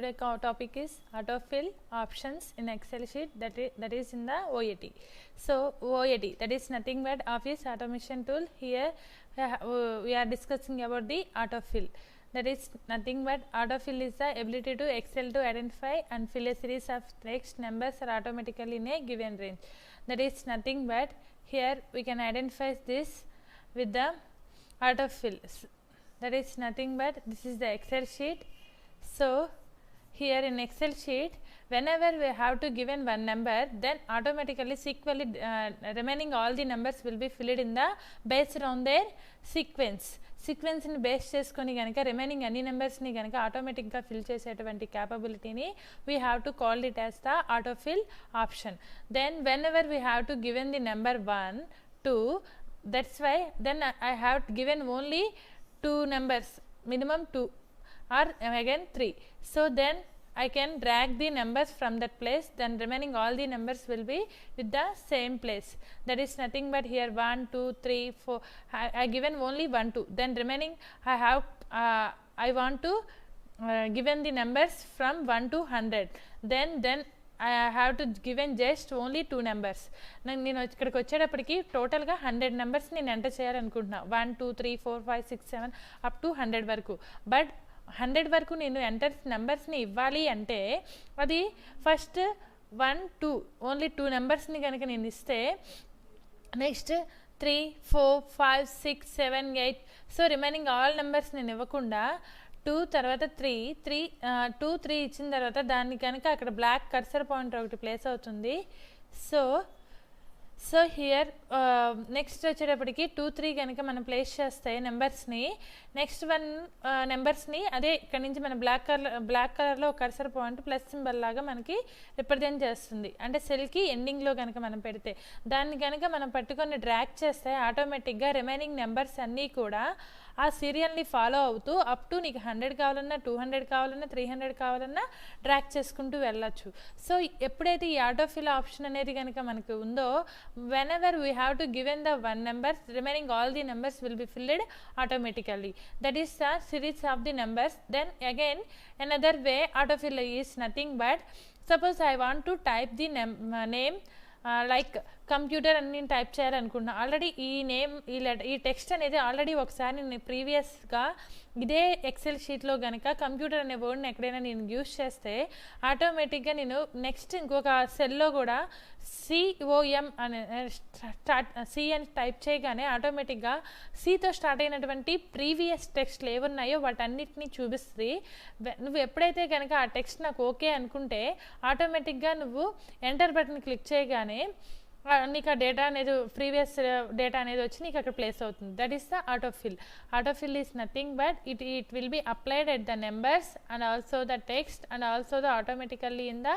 today topic is autofill options in Excel sheet that is in the OAT. So OAT, that is nothing but office automation tool. Here we are discussing about the autofill. That is nothing but autofill is the ability to Excel to identify and fill a series of text numbers are automatically in a given range. That is nothing but here we can identify this with the autofill. That is nothing but this is the Excel sheet. So here in Excel sheet, whenever we have to given one number, then automatically sequentially remaining all the numbers will be filled in the based on their sequence ni base cheskoni ganaka remaining any numbers ni ganaka automatic ga fill cheseటువంటి capability ni we have to call it as the autofill option. Then whenever we have to given the number 1 2, that's why then I have given only 2 numbers, minimum 2 or again 3. So then I can drag the numbers from that place, then remaining all the numbers will be with the same place. That is nothing but here 1 2 3 4 I given only 1 2, then remaining I have I want to given the numbers from 1 to 100, then I have to given just only 2 numbers. నేను ఇక్కడికి వచ్చేటప్పటికి టోటల్గా 100 numbers నేను enter చేయాలనుకుంటున్నా, 1 2 3 4 5 6 7 up to 100 వరకు. But 100 వరకు నేను enter నెంబర్స్ని ఇవ్వాలి అంటే అది ఫస్ట్ 1 2 ఓన్లీ 2 నెంబర్స్ని కనుక నేను ఇస్తే next 3 4 5 6 7 8 so remaining all numbers నేను ఇవ్వకుండా 2 తర్వాత 2 3 ఇచ్చిన తర్వాత దాన్ని కనుక అక్కడ బ్లాక్ కర్సర్ పాయింట్ ఒకటి ప్లేస్ అవుతుంది. సో హియర్ నెక్స్ట్ వచ్చేటప్పటికి 2 3 కనుక మనం ప్లేస్ చేస్తే నెంబర్స్ని నెక్స్ట్ 1 నెంబర్స్ని అదే ఇక్కడ నుంచి మన బ్లాక్ కలర్లో కర్సర్ పాయింట్ ప్లస్ సింబల్ లాగా మనకి రిప్రజెంట్ చేస్తుంది. అంటే సెల్కి ఎండింగ్లో కనుక మనం పెడితే దాన్ని కనుక మనం పట్టుకొని డ్రాగ్ చేస్తే ఆటోమేటిక్గా రిమైనింగ్ నెంబర్స్ అన్నీ కూడా ఆ సీరియల్ని ఫాలో అవుతూ అప్ టు నీకు 100 కావాలన్నా 200 కావాలన్నా 300 కావాలన్నా డ్రాగ్ చేసుకుంటూ వెళ్ళచ్చు. సో ఎప్పుడైతే ఈ ఆటోఫిల్ ఆప్షన్ అనేది కనుక మనకు ఉందో whenever we have to given the 1 numbers remaining all the numbers will be filled automatically. That is the series of the numbers. Then again another way autofill is nothing but suppose I want to type the name like computer అని నేను type చేయాలనుకుంటున్నా. Already ఈ name ఈ text అనేది already ఒకసారి నేను ప్రీవియస్గా ఇదే ఎక్సెల్ షీట్లో కనుక కంప్యూటర్ అనే వర్డ్ని ఎక్కడైనా నేను యూజ్ చేస్తే ఆటోమేటిక్గా నేను నెక్స్ట్ ఇంకొక సెల్లో కూడా COM అని సి అని టైప్ చేయగానే ఆటోమేటిక్గా సితో స్టార్ట్ అయినటువంటి ప్రీవియస్ టెక్స్ట్లు ఏమున్నాయో వాటన్నిటిని చూపిస్తుంది. నువ్వు ఎప్పుడైతే కనుక ఆ టెక్స్ట్ నాకు ఓకే అనుకుంటే ఆటోమేటిక్గా నువ్వు ఎంటర్ బటన్ క్లిక్ చేయగానే నీకు ఆ డేటా అనేది ప్రీవియస్ డేటా అనేది వచ్చి నీకు అక్కడ ప్లేస్ అవుతుంది. That is the autofill. Autofill is nothing but it will be applied at the numbers and also the text and also the automatically in the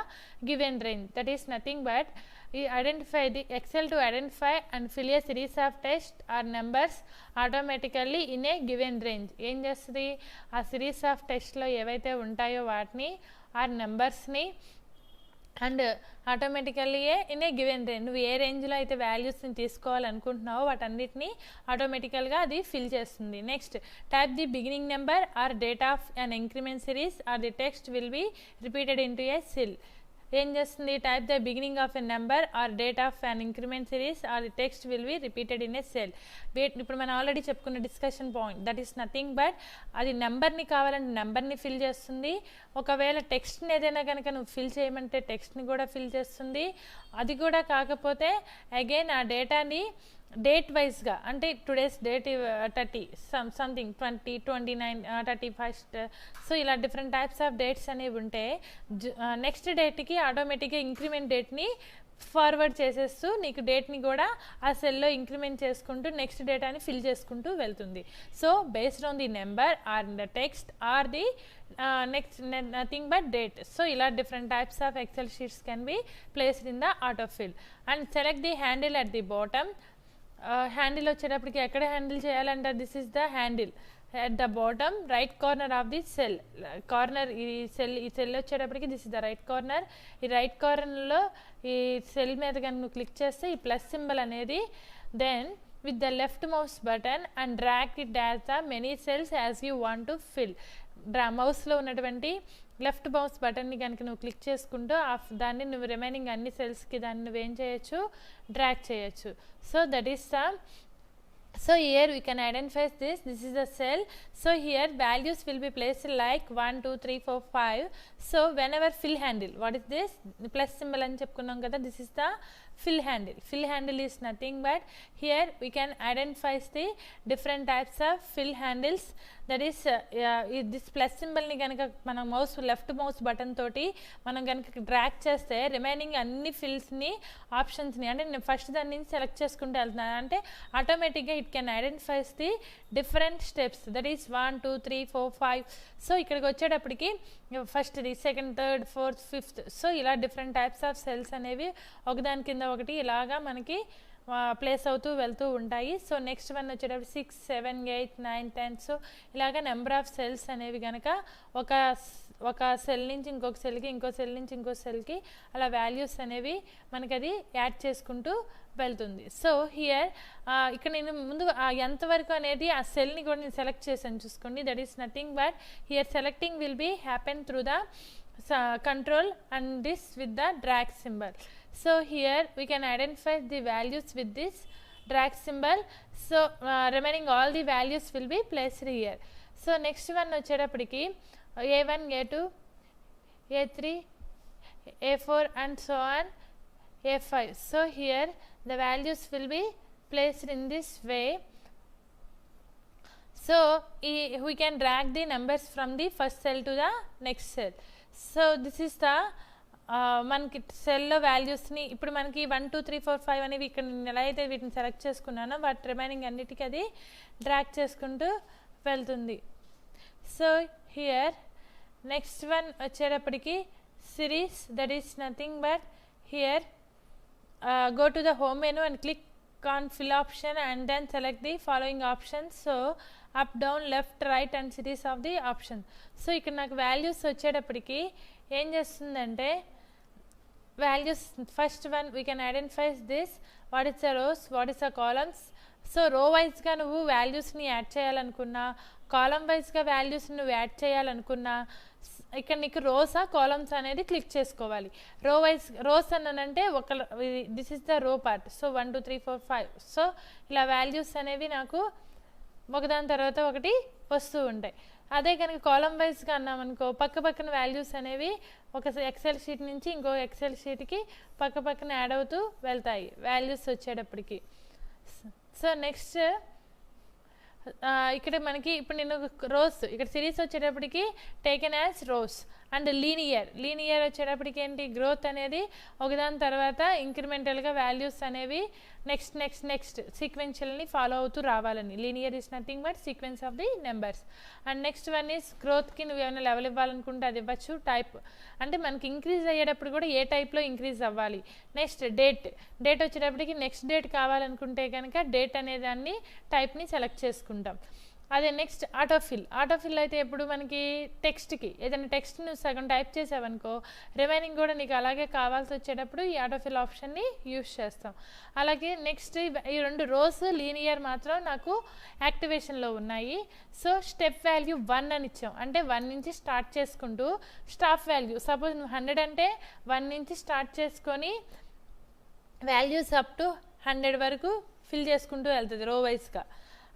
given range. That is nothing but identify the Excel to identify and fill a series of text or numbers automatically in a given range. ఏం చేస్తుంది ఆ series of టెక్స్ట్లో ఏవైతే ఉంటాయో వాటిని ఆ నెంబర్స్ని and automatically in a given range నువ్వు ఏ రేంజ్లో అయితే వాల్యూస్ని తీసుకోవాలనుకుంటున్నావో వాటన్నిటిని ఆటోమేటికల్గా అది ఫిల్ చేస్తుంది. Next type the beginning number or date of an increment series or the text will be repeated in to a cell. ఏం చేస్తుంది type the beginning of a number or date of an increment series or the text will be repeated in a cell. ఇప్పుడు మనం already చెప్పుకున్న discussion point that is nothing but అది నెంబర్ని కావాలంటే నెంబర్ని fill చేస్తుంది. ఒకవేళ టెక్స్ట్ని ఏదైనా కనుక నువ్వు ఫిల్ చేయమంటే టెక్స్ట్ని కూడా ఫిల్ చేస్తుంది. అది కూడా కాకపోతే అగైన్ ఆ డేటాని డేట్ వైజ్గా అంటే today's date 30 something 20 29 31st so ఇలా డిఫరెంట్ టైప్స్ ఆఫ్ డేట్స్ అనేవి ఉంటే నెక్స్ట్ డేట్కి ఆటోమేటిక్గా ఇంక్రిమెంట్ డేట్ని ఫార్వర్డ్ చేసేస్తూ నీకు డేట్ని కూడా ఆ సెల్లో ఇంక్రిమెంట్ చేసుకుంటూ నెక్స్ట్ డేటాని ఫిల్ చేసుకుంటూ వెళ్తుంది. So based on the number or the text or the next nothing but date. So ఇలా different types of Excel sheets can be placed in the autofill and select the handle at the bottom. Handle వచ్చేటప్పటికి ఎక్కడ handle చేయాలంటే this is the handle at the bottom right corner of the cell corner ఈ cell వచ్చేటప్పటికి this is the right corner. ఈ right కార్నర్లో ఈ cell మీద కనుక నువ్వు క్లిక్ చేస్తే ఈ ప్లస్ సింబల్ అనేది then with the left mouse button and drag it as the many cells as you want to fill. మౌస్లో ఉన్నటువంటి లెఫ్ట్ మౌస్ బటన్ని కనుక నువ్వు క్లిక్ చేసుకుంటూ దాన్ని నువ్వు రిమైనింగ్ అన్ని సెల్స్కి దాన్ని నువ్వేం చేయొచ్చు, డ్రాగ్ చేయొచ్చు. So that is the So here we can identify this is a cell. So here values will be placed like 1 2 3 4 5. So whenever fill handle, what is this, plus symbol ani cheptunnam kada, this is the fill handle is nothing but here we can identify the different types of fill handles. That is this plus symbol ni ganaka mana mouse left mouse button toti మనం కనుక drag చేస్తే remaining అన్ని ఫిల్స్ని ఆప్షన్స్ని అంటే నేను first దాని నుంచి select చేసుకుంటూ వెళ్తున్నాను అంటే ఆటోమేటిక్గా it can identifies the different steps. That is 1 2 3 4 5. So ఇక్కడికి వచ్చేటప్పటికి ఫస్ట్ది, second, third, fourth, fifth, so ఇలా డిఫరెంట్ టైప్స్ ఆఫ్ సెల్స్ అనేవి ఒకదాని కింద ఒకటి ఇలాగా మనకి ప్లేస్ అవుతూ వెళ్తూ ఉంటాయి. సో నెక్స్ట్ వన్ వచ్చేటప్పుడు 6 7 8 9 10. సో ఇలాగ నెంబర్ ఆఫ్ సెల్స్ అనేవి కనుక ఒక సెల్ నుంచి ఇంకొక సెల్కి, ఇంకో సెల్ నుంచి ఇంకో సెల్కి అలా వాల్యూస్ అనేవి మనకి అది యాడ్ చేసుకుంటూ వెళ్తుంది. సో హియర్ ఇక్కడ నేను ముందు ఎంతవరకు అనేది ఆ సెల్ని కూడా నేను సెలెక్ట్ చేశాను చూసుకోండి. That is nothing but here selecting will be happen through the control and this with the drag symbol. So here we can identify the values with this drag symbol. So remaining all the values will be placed here. So next one వచ్చేటప్పటికి A1 A2 A3 A4 and so on A5. So here the values will be placed in this way. So we can drag the numbers from the first cell to the next cell. So this is the మనకి సెల్లో వాల్యూస్ని ఇప్పుడు మనకి 1 2 3 4 5 అనేవి ఇక్కడ నేను ఎలా అయితే వీటిని సెలెక్ట్ చేసుకున్నానో వాటి రిమైనింగ్ అన్నిటికీ అది డ్రాగ్ చేసుకుంటూ వెళ్తుంది. సో హియర్ నెక్స్ట్ వన్ వచ్చేటప్పటికి series. That is nothing but here go to the home menu and click on fill option and then select the following options. So up down left right and series of the options. So ఇక్కడ నాకు values వచ్చేటప్పటికి ఏం చేస్తుందంటే values first one we can identify this what is the rose, what is the columns. So రో వైజ్గా నువ్వు వాల్యూస్ని add చేయాలనుకున్నా, కాలం వైజ్గా వాల్యూస్ని నువ్వు యాడ్ చేయాలనుకున్నా ఇక్కడ నీకు రోసా కాలమ్స్ అనేది క్లిక్ చేసుకోవాలి. రోస్ అన్నానంటే ఒక దిస్ ఇస్ ద రో పార్ట్. సో 1 2 3 4 5. సో ఇలా వాల్యూస్ అనేవి నాకు ఒకదాని తర్వాత ఒకటి వస్తూ ఉంటాయి. అదే కనుక కాలం వైజ్గా అన్నామనుకో పక్క పక్కన వాల్యూస్ అనేవి ఒక ఎక్సెల్ షీట్ నుంచి ఇంకో ఎక్సెల్ షీట్కి పక్క పక్కన యాడ్ అవుతూ వెళ్తాయి వాల్యూస్ వచ్చేటప్పటికి. సో నెక్స్ట్ ఇక్కడ మనకి ఇప్పుడు నేను రోస్ ఇక్కడ సిరీస్ వచ్చేటప్పటికి taken as rows and linear వచ్చేటప్పటికి ఏంటి గ్రోత్ అనేది ఒకదాని తర్వాత ఇంక్రిమెంటల్గా వాల్యూస్ అనేవి నెక్స్ట్ సీక్వెన్షియల్ని ఫాలో అవుతూ రావాలని. Linear is nothing but sequence of the numbers. And next one is గ్రోత్కి నువ్వు ఏమైనా లెవెల్ ఇవ్వాలనుకుంటే అది ఇవ్వచ్చు. టైప్ అంటే మనకి ఇంక్రీజ్ అయ్యేటప్పుడు కూడా ఏ టైప్లో ఇంక్రీజ్ అవ్వాలి. నెక్స్ట్ డేట్ వచ్చేటప్పటికి నెక్స్ట్ డేట్ కావాలనుకుంటే కనుక డేట్ అనే దాన్ని టైప్ని సెలెక్ట్ చేసుకుంటాం. అదే నెక్స్ట్ ఆటోఫిల్ అయితే ఎప్పుడు మనకి టెక్స్ట్కి ఏదైనా టెక్స్ట్ నువ్వు సగం టైప్ చేసావనుకో రిమైనింగ్ కూడా నీకు అలాగే కావాల్సి వచ్చేటప్పుడు ఈ ఆటోఫిల్ ఆప్షన్ని యూస్ చేస్తాం. అలాగే నెక్స్ట్ ఈ 2 రోస్ లీనియర్ మాత్రం నాకు యాక్టివేషన్లో ఉన్నాయి. సో స్టెప్ వాల్యూ 1 అని ఇచ్చాం అంటే 1 నుంచి స్టార్ట్ చేసుకుంటూ స్టాప్ వాల్యూ సపోజ్ నువ్వు 100 అంటే 1 నుంచి స్టార్ట్ చేసుకొని వాల్యూస్ అప్ టు 100 వరకు ఫిల్ చేసుకుంటూ వెళ్తుంది రో వైజ్గా.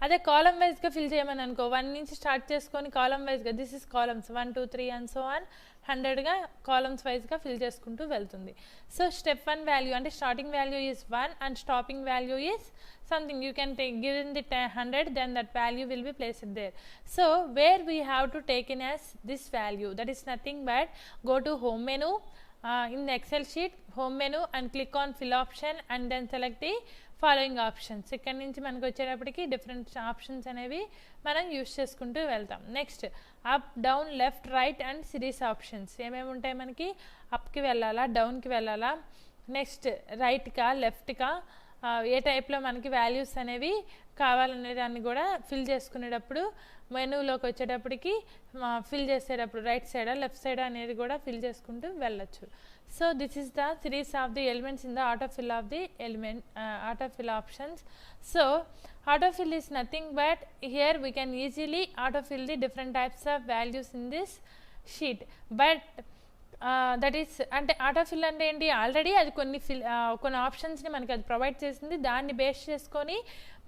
అదే కాలం వైజ్గా ఫిల్ చేయమని అనుకో 1 నుంచి స్టార్ట్ చేసుకొని కాలం వైజ్గా this is columns 1 2 3 and so on 100గా కాలమ్స్ వైజ్గా ఫిల్ చేసుకుంటూ వెళ్తుంది. సో స్టెప్ 1 వాల్యూ అంటే starting value is 1 and stopping value is something you can take given the 100 then that value will be placed there. So where we have to take in as this value, that is nothing but go to home menu in the Excel sheet, home menu and click on fill option and then select the following options. ఇక్కడ నుంచి మనకు వచ్చేటప్పటికి different options అనేవి మనం use చేసుకుంటూ వెళ్తాం. Next up down left right and series options ఏమేమి ఉంటాయి మనకి అప్కి వెళ్ళాలా డౌన్కి వెళ్ళాలా నెక్స్ట్ రైట్కా లెఫ్ట్కా ఏ టైప్లో మనకి వాల్యూస్ అనేవి కావాలనే దాన్ని కూడా ఫిల్ చేసుకునేటప్పుడు మెనూలోకి వచ్చేటప్పటికి ఫిల్ చేసేటప్పుడు రైట్ సైడా లెఫ్ట్ సైడా అనేది కూడా ఫిల్ చేసుకుంటూ వెళ్ళొచ్చు. So this is the series of the elements in the autofill of the autofill options. So autofill is nothing but here we can easily autofill the different types of values in this sheet, but that is అంటే autofill అంటే ఏంటి, already అది కొన్ని ఆప్షన్స్ని మనకి అది provide చేసింది, దాన్ని base చేసుకొని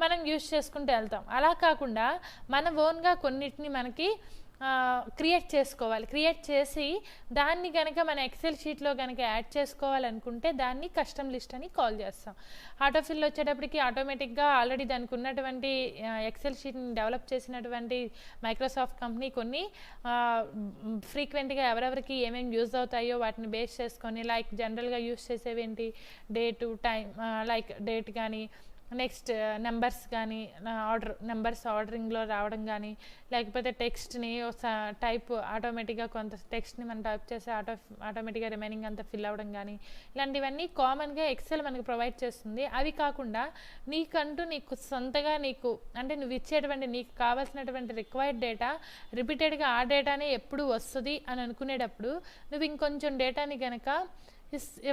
మనం యూజ్ చేసుకుంటూ వెళ్తాం. అలా కాకుండా మన ఓన్గా కొన్నిటిని మనకి క్రియేట్ చేసుకోవాలి. క్రియేట్ చేసి దాన్ని కనుక మన ఎక్సెల్ షీట్లో కనుక యాడ్ చేసుకోవాలనుకుంటే దాన్ని కస్టమ్ లిస్ట్ అని కాల్ చేస్తాం. ఆటోఫిల్ వచ్చేటప్పటికి ఆటోమేటిక్గా ఆల్రెడీ దానికి ఉన్నటువంటి ఎక్సెల్ షీట్ని డెవలప్ చేసినటువంటి మైక్రోసాఫ్ట్ కంపెనీ కొన్ని ఫ్రీక్వెంట్గా ఎవరెవరికి ఏమేమి యూజ్ అవుతాయో వాటిని బేస్ చేసుకొని, లైక్ జనరల్గా యూజ్ చేసేవి ఏంటి, డేటు టైం, లైక్ డేట్ కానీ, నెక్స్ట్ నెంబర్స్ కానీ, నెంబర్స్ ఆర్డరింగ్లో రావడం కానీ, లేకపోతే టెక్స్ట్ని టైప్ ఆటోమేటిక్గా కొంత టెక్స్ట్ని మనం టైప్ చేసి ఆటోమేటిక్గా రిమైనింగ్ అంతా ఫిల్ అవ్వడం కానీ, ఇలాంటివన్నీ కామన్గా ఎక్సెల్ మనకు ప్రొవైడ్ చేస్తుంది. అవి కాకుండా నీకంటూ నీకు సొంతగా నీకు అంటే నువ్వు ఇచ్చేటువంటి నీకు కావాల్సినటువంటి రిక్వైర్డ్ డేటా రిపీటెడ్గా ఆ డేటానే ఎప్పుడు వస్తుంది అని అనుకునేటప్పుడు నువ్వు ఇంకొంచెం డేటాని కనుక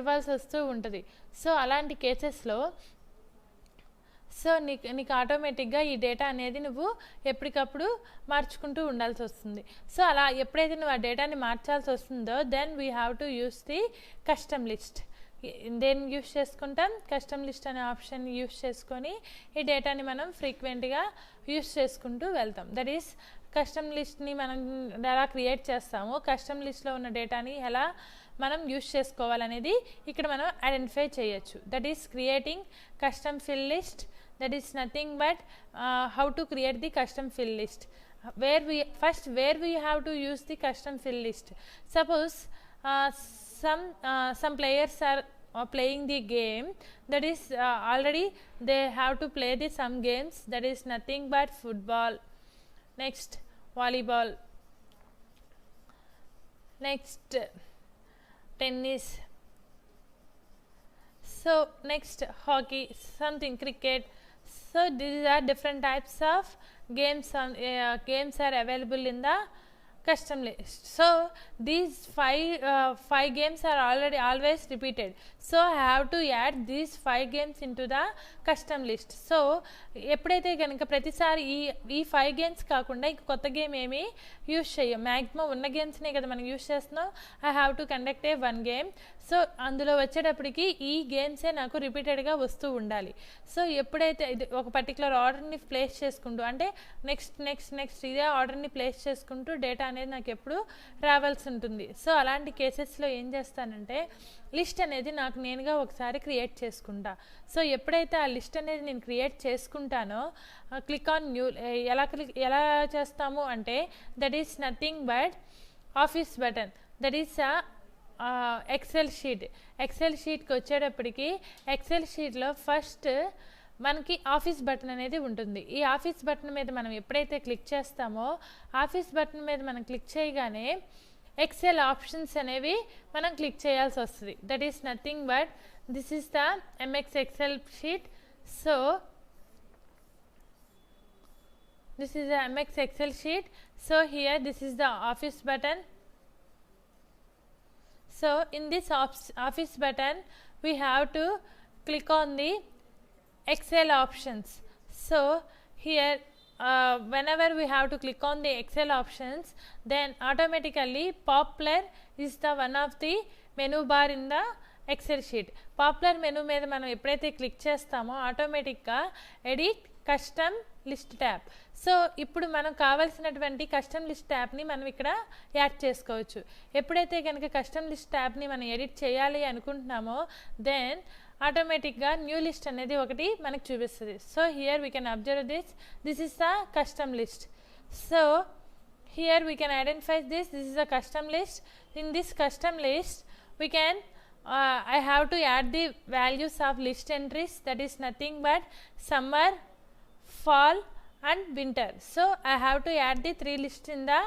ఇవ్వాల్సి వస్తూ ఉంటుంది. సో అలాంటి కేసెస్లో నీకు ఆటోమేటిక్గా ఈ డేటా అనేది నువ్వు ఎప్పటికప్పుడు మార్చుకుంటూ ఉండాల్సి వస్తుంది. సో అలా ఎప్పుడైతే నువ్వు ఆ డేటాని మార్చాల్సి వస్తుందో then we have to use the custom list. దేన్ని యూస్ చేసుకుంటాం, కస్టమ్ లిస్ట్ అనే ఆప్షన్ యూస్ చేసుకొని ఈ డేటాని మనం ఫ్రీక్వెంట్గా యూస్ చేసుకుంటూ వెళ్తాం. దట్ ఈస్ కస్టమ్ లిస్ట్ని మనం ఎలా క్రియేట్ చేస్తామో, కస్టమ్ లిస్ట్లో ఉన్న డేటాని ఎలా మనం యూస్ చేసుకోవాలనేది ఇక్కడ మనం ఐడెంటిఫై చేయొచ్చు. That is creating custom fill list. That is nothing but how to create the custom fill list. Where we have to use the custom fill list. Suppose some players are playing the game, that is already they have to play some games, that is nothing but football, next volleyball, next tennis, so next hockey, something cricket. So these are different types of games. Games are available in the custom list. So these five games are always repeated. So I have to add these 5 games into the custom list. So ఎప్పుడైతే కనుక ప్రతిసారి ఈ 5 games కాకుండా ఇంక కొత్త game ఏమి use చేయం, maximum ఉన్న గేమ్స్నే కదా మనం యూజ్ చేస్తున్నాం. I have to conduct A 1 game. So అందులో వచ్చేటప్పటికి ఈ గేమ్సే నాకు రిపీటెడ్గా వస్తూ ఉండాలి. సో ఎప్పుడైతే ఇది ఒక పర్టికులర్ ఆర్డర్ని ప్లేస్ చేసుకుంటూ అంటే నెక్స్ట్ ఇదే ఆర్డర్ని ప్లేస్ చేసుకుంటూ డేటా అనేది నాకు ఎప్పుడు రావాల్సి ఉంటుంది. సో అలాంటి కేసెస్లో ఏం చేస్తానంటే లిస్ట్ అనేది నాకు నేనుగా ఒకసారి క్రియేట్ చేసుకుంటా. సో ఎప్పుడైతే ఆ లిస్ట్ అనేది నేను క్రియేట్ చేసుకుంటానో క్లిక్ ఆన్ న్యూ ఎలా చేస్తాము అంటే that is nothing but office button. That is excel షీట్కి వచ్చేటప్పటికి ఎక్సెల్ షీట్లో ఫస్ట్ మనకి ఆఫీస్ బటన్ అనేది ఉంటుంది. ఈ ఆఫీస్ బటన్ మీద మనం ఎప్పుడైతే క్లిక్ చేస్తామో ఆఫీస్ బటన్ మీద మనం క్లిక్ చేయగానే ఎక్సెల్ ఆప్షన్స్ అనేవి మనం క్లిక్ చేయాల్సి వస్తుంది. That is nothing but this is the MX excel sheet. So this is the MX Excel sheet. So here this is the office button. So in this office button we have to click on the Excel options. So here whenever we have to click on the Excel options, then automatically Popular is the one of the menu bar in the Excel sheet. Popular menu మీద మనం ఎప్పుడైతే click చేస్తామో ఆటోమేటిక్గా edit custom list tab. So ఇప్పుడు మనం కావాల్సినటువంటి custom list ట్యాబ్ని మనం ఇక్కడ యాడ్ చేసుకోవచ్చు. ఎప్పుడైతే కనుక కస్టమ్ లిస్ట్ ట్యాబ్ని మనం ఎడిట్ చేయాలి అనుకుంటున్నామో దెన్ ఆటోమేటిక్గా న్యూ లిస్ట్ అనేది ఒకటి మనకు చూపిస్తుంది. So here we can observe this is the custom list. So here we can identify this is the custom list. In this custom list we can I have to add the values of list entries, that is nothing but summer, fall and winter. So I have to add the 3 lists in the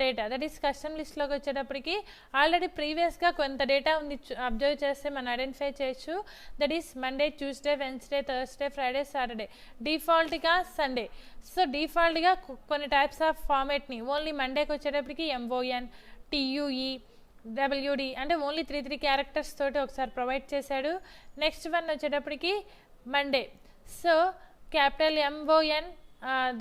data. That is custom లిస్ట్లోకి వచ్చేటప్పటికి already ప్రీవియస్గా కొంత data ఉంది, observe చేస్తే మనం identify చేయొచ్చు. That is Monday, Tuesday, Wednesday, Thursday, Friday, Saturday, డిఫాల్ట్గా Sunday. So డిఫాల్ట్గా కొన్ని టైప్స్ ఆఫ్ ఫార్మేట్ని ఓన్లీ మండేకి వచ్చేటప్పటికి MON, TUE, WD అంటే ఓన్లీ 3 క్యారెక్టర్స్ తోటి ఒకసారి ప్రొవైడ్ చేశాడు. నెక్స్ట్ వన్ వచ్చేటప్పటికి Monday. So capital MON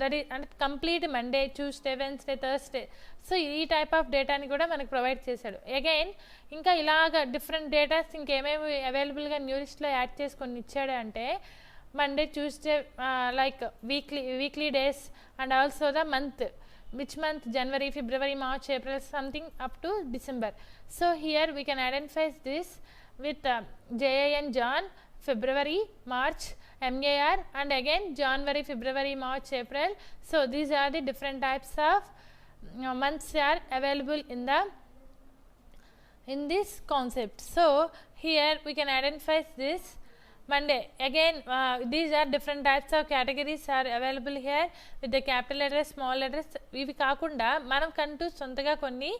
that is అంటే complete Monday, Tuesday, Wednesday, Thursday. So ఈ టైప్ ఆఫ్ డేటాని కూడా మనకు ప్రొవైడ్ చేశాడు. అగైన్ ఇంకా ఇలాగ డిఫరెంట్ డేటాస్ ఇంకేమేమి అవైలబుల్గా న్యూ లిస్ట్లో యాడ్ చేసుకొని ఇచ్చాడు అంటే Monday, Tuesday, like weekly days and also the month, which month, January, February, March, April, something up to December. So here we can identify this with JAN Jan, February, March, MAR, and again January, February, March, April. So these are the different types of months are available in this concept. So here we can identify this Monday. Again these are different types of categories are available here with the capital letters, small letters. ఇవి కాకుండా మనం కంటూ సొంతగా కొన్ని